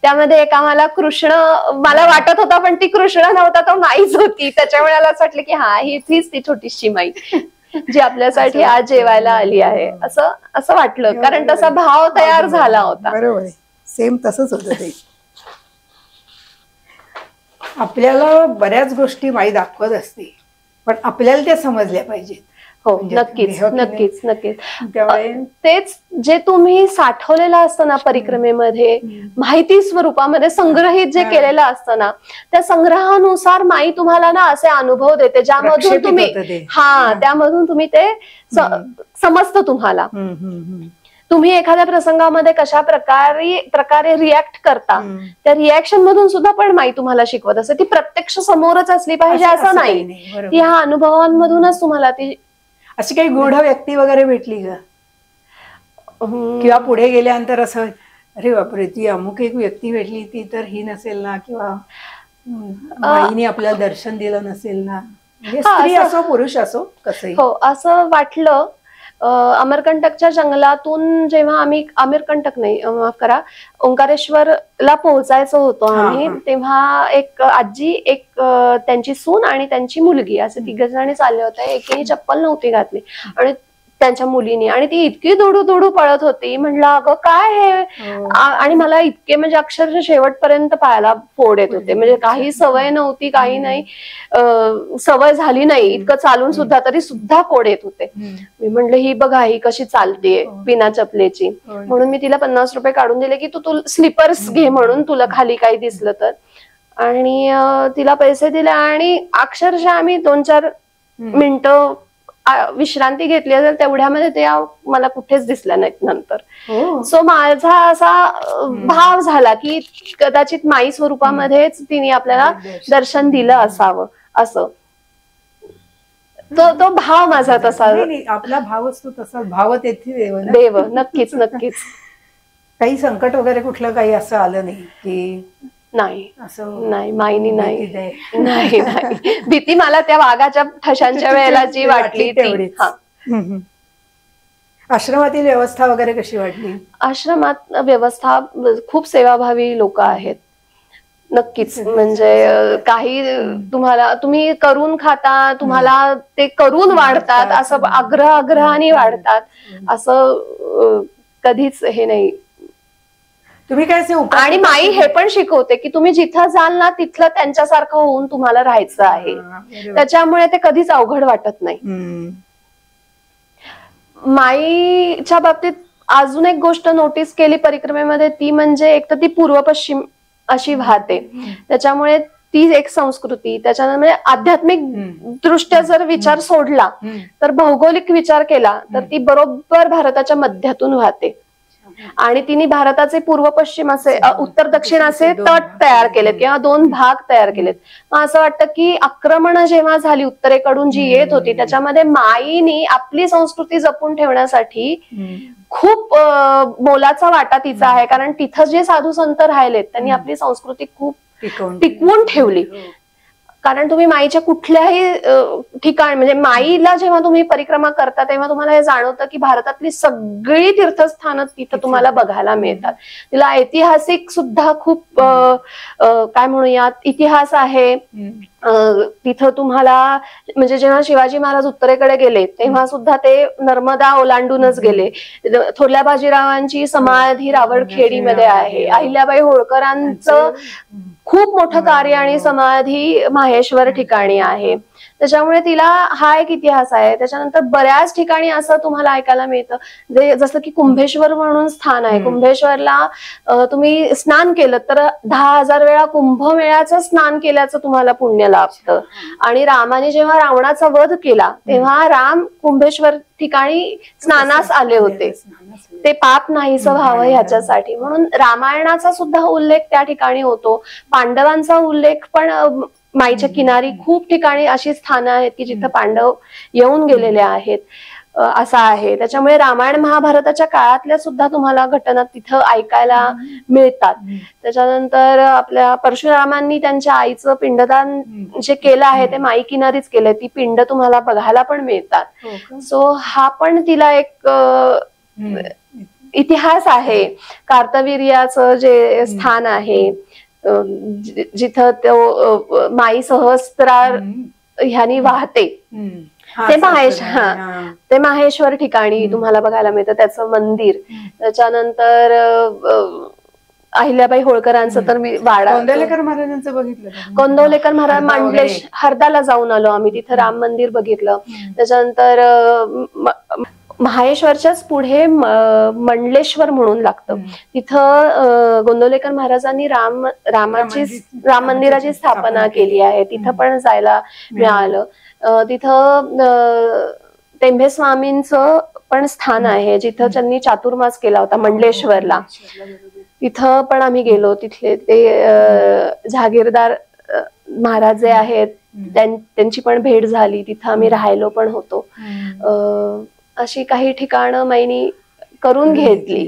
त्यामध्ये एक आम्हाला कृष्ण मला वाटत होता, पण ती कृष्ण नव्हता, तो माईच होती. त्याच्यामुळे मला असं वाटलं की हा हीच ती छोटीशी माई जी आपल्यासाठी आज जेवायला आली आहे, असं वाटलं. कारण तसा भाव तयार झाला होता. बरोबर, सेम तसंच होतं ते. आपल्याला बऱ्याच गोष्टी माई दाखवत असते, पण आपल्याला त्या समजल्या पाहिजेत. हो, नक्कीच नक्कीच नक्कीच. तेच जे तुम्ही साठवलेलं असतं ना परिक्रमेमध्ये, माहिती स्वरूपामध्ये संग्रहित जे केलेलं असतं ना, त्या संग्रहानुसार माई तुम्हाला ना असे अनुभव देते, ज्यामधून तुम्ही त्यामधून तुम्ही ते समजतं तुम्हाला. तुम्ही एखाद्या प्रसंगामध्ये कशा प्रकारे रिॲक्ट करता, त्या रिॲक्शन मधून सुद्धा पण माई तुम्हाला शिकवत असते. ती प्रत्यक्ष समोरच असली पाहिजे असं नाही, ती ह्या अनुभवांमधूनच तुम्हाला ती. अशी काही गूढ व्यक्ती वगैरे भेटली का? किंवा पुढे गेल्यानंतर असं अरे बापरे ती अमुक एक व्यक्ती भेटली, ती तर ही नसेल ना, किंवा माईने आपल्याला दर्शन दिलं नसेल ना, स्त्री असो पुरुष असो कसंही? हो, असं वाटलं. अमरकंटकच्या जंगलातून जेव्हा आम्ही अमरकंटक नाही माफ करा ओंकारेश्वरला पोहोचायचो होतो आम्ही, तेव्हा एक आजी, एक त्यांची सून आणि त्यांची मुलगी असे 3 जणी चालले होते. एकीने चप्पल नव्हती घातली आणि त्यांच्या मुलीने, आणि ती इतकी दोडू पळत होती. म्हटलं अगं काय हे, आणि मला इतके म्हणजे अक्षरशः शेवटपर्यंत पायाला फोड येत होते. म्हणजे काही सवय नव्हती, काही नाही, सवय झाली नाही इतकं चालून सुद्धा, तरी सुद्धा फोड येत होते. मी म्हंटल ही बघा ही कशी चालतेय बिना चपलेची. म्हणून मी तिला 50 रुपये काढून दिले की तू स्लीपर्स घे म्हणून, तुला खाली काही दिसलं तर. आणि तिला पैसे दिले आणि अक्षरशः आम्ही 2-4 मिनिटं विश्रांती घेतली असेल, तेवढ्यामध्ये ते मला कुठेच दिसल्या नाहीत नंतर. सो माझा असा भाव झाला की कदाचित माई स्वरूपामध्येच तिने आपल्याला दर्शन दिलं असावं असं. तो भाव माझा तसा. आपला भाव असतो तसा, भाव तेथे देव. नक्कीच नक्कीच. काही संकट वगैरे कुठलं काही असं आलं नाही की? नाही, असं नाही, माईनी नाही. नाही भीती मला त्या वाघाच्या ठशांच्या वेळेला जी वाटली तेवढी. आश्रमातील व्यवस्था वगैरे कशी वाटली? आश्रमात व्यवस्था खूप सेवाभावी लोक आहेत. नक्कीच. म्हणजे काही तुम्ही करून खाता, तुम्हाला ते करून वाढतात, असं आग्रहाने वाढतात, असं कधीच हे नाही. तुम्ही काय? आणि माई हे पण शिकवते की तुम्ही जिथं जाल ना तिथलं त्यांच्यासारखं होऊन तुम्हाला राहायचं आहे. त्याच्यामुळे ते कधीच अवघड वाटत नाही. माईच्या बाबतीत अजून एक गोष्ट नोटीस केली परिक्रमेमध्ये, ती म्हणजे एक तर ती पूर्व पश्चिम अशी वाहते, त्याच्यामुळे ती एक संस्कृती. त्याच्यानंतर आध्यात्मिक दृष्ट्या जर विचार सोडला तर भौगोलिक विचार केला तर ती बरोबर भारताच्या मध्यातून वाहते. आणि तिने भारताचे पूर्व पश्चिम असे उत्तर दक्षिण असे तट तयार केलेत किंवा 2 भाग तयार केलेत. मग असं वाटतं की आक्रमण जेव्हा झाली उत्तरेकडून जी येत होती त्याच्यामध्ये माईनी आपली संस्कृती जपून ठेवण्यासाठी खूप मोलाचा वाटा तिचा आहे. कारण तिथं जे साधू संत राहिलेत त्यांनी आपली संस्कृती खूप टिकवून ठेवली. कारण तुम्ही माईच्या कुठल्याही ठिकाण म्हणजे माईला जेव्हा तुम्ही परिक्रमा करता तेव्हा तुम्हाला हे जाणवतं की भारतातली सगळी तीर्थस्थानं तिथं तुम्हाला बघायला मिळतात. तिला ऐतिहासिक सुद्धा खूप काय म्हणूयात इतिहास आहे. तिथं तुम्हाला म्हणजे जेव्हा शिवाजी महाराज उत्तरेकडे गेले तेव्हा सुद्धा ते नर्मदा ओलांडूनच गेले. थोरल्या बाजीरावांची समाधी रावळखेडीमध्ये आहे. अहिल्याबाई होळकरांचं खूप मोठं कार्य आणि समाधी माहेश्वर ठिकाणी आहे. त्याच्यामुळे तिला हा एक इतिहास आहे. त्याच्यानंतर बऱ्याच ठिकाणी असं तुम्हाला ऐकायला मिळतं जे जसं की कुंभेश्वर म्हणून स्थान आहे. कुंभेश्वरला तुम्ही स्नान केलं तर 10,000 वेळा कुंभमेळ्याचं स्नान केल्याचं तुम्हाला पुण्य लाभतं. आणि रामाने जेव्हा रावणाचा वध केला तेव्हा राम कुंभेश्वर ठिकाणी स्नानास आले होते. ते पाप नाहीसं व्हावं ह्याच्यासाठी. म्हणून रामायणाचा सुद्धा उल्लेख त्या ठिकाणी होतो. पांडवांचा उल्लेख पण माईच्या किनारी खूप ठिकाणी अशी स्थानं आहेत की जिथं पांडव येऊन गेलेले आहेत असं आहे. त्याच्यामुळे रामायण महाभारताच्या काळातल्या सुद्धा तुम्हाला घटना तिथं ऐकायला मिळतात. त्याच्यानंतर आपल्या परशुरामांनी त्यांच्या आईचं पिंडदान जे केलं आहे ते माई किनारीच केलंय. ती पिंड तुम्हाला बघायला पण मिळतात. सो हा पण तिला एक इतिहास आहे. कार्तवीर्याचं जे स्थान आहे जिथं तो माई सहस्त्रार ह्यानी वाहते ते माहेश्वर ठिकाणी तुम्हाला बघायला मिळतं त्याचं मंदिर. त्याच्यानंतर अहिल्याबाई होळकरांचं तर मी वाडा कोंडवलेकर महाराजांचं बघितलं. कोंडवलेकर महाराज मांडलेश हरदाला जाऊन आलो आम्ही. तिथं राम मंदिर बघितलं. त्याच्यानंतर माहेश्वरच्याच पुढे मंडलेश्वर म्हणून लागतं. तिथं गोंदवलेकर महाराजांनी राम मंदिराची स्थापना केली आहे. तिथं पण जायला मिळालं. तिथं टेंभे स्वामींचं पण स्थान आहे जिथं त्यांनी चातुर्मास केला होता मंडलेश्वरला. तिथं पण आम्ही गेलो. तिथले ते जहागीरदार महाराज जे आहेत त्यांची पण भेट झाली. तिथं आम्ही राहिलो पण होतो. अशी काही ठिकाणं माईनी करून घेतली.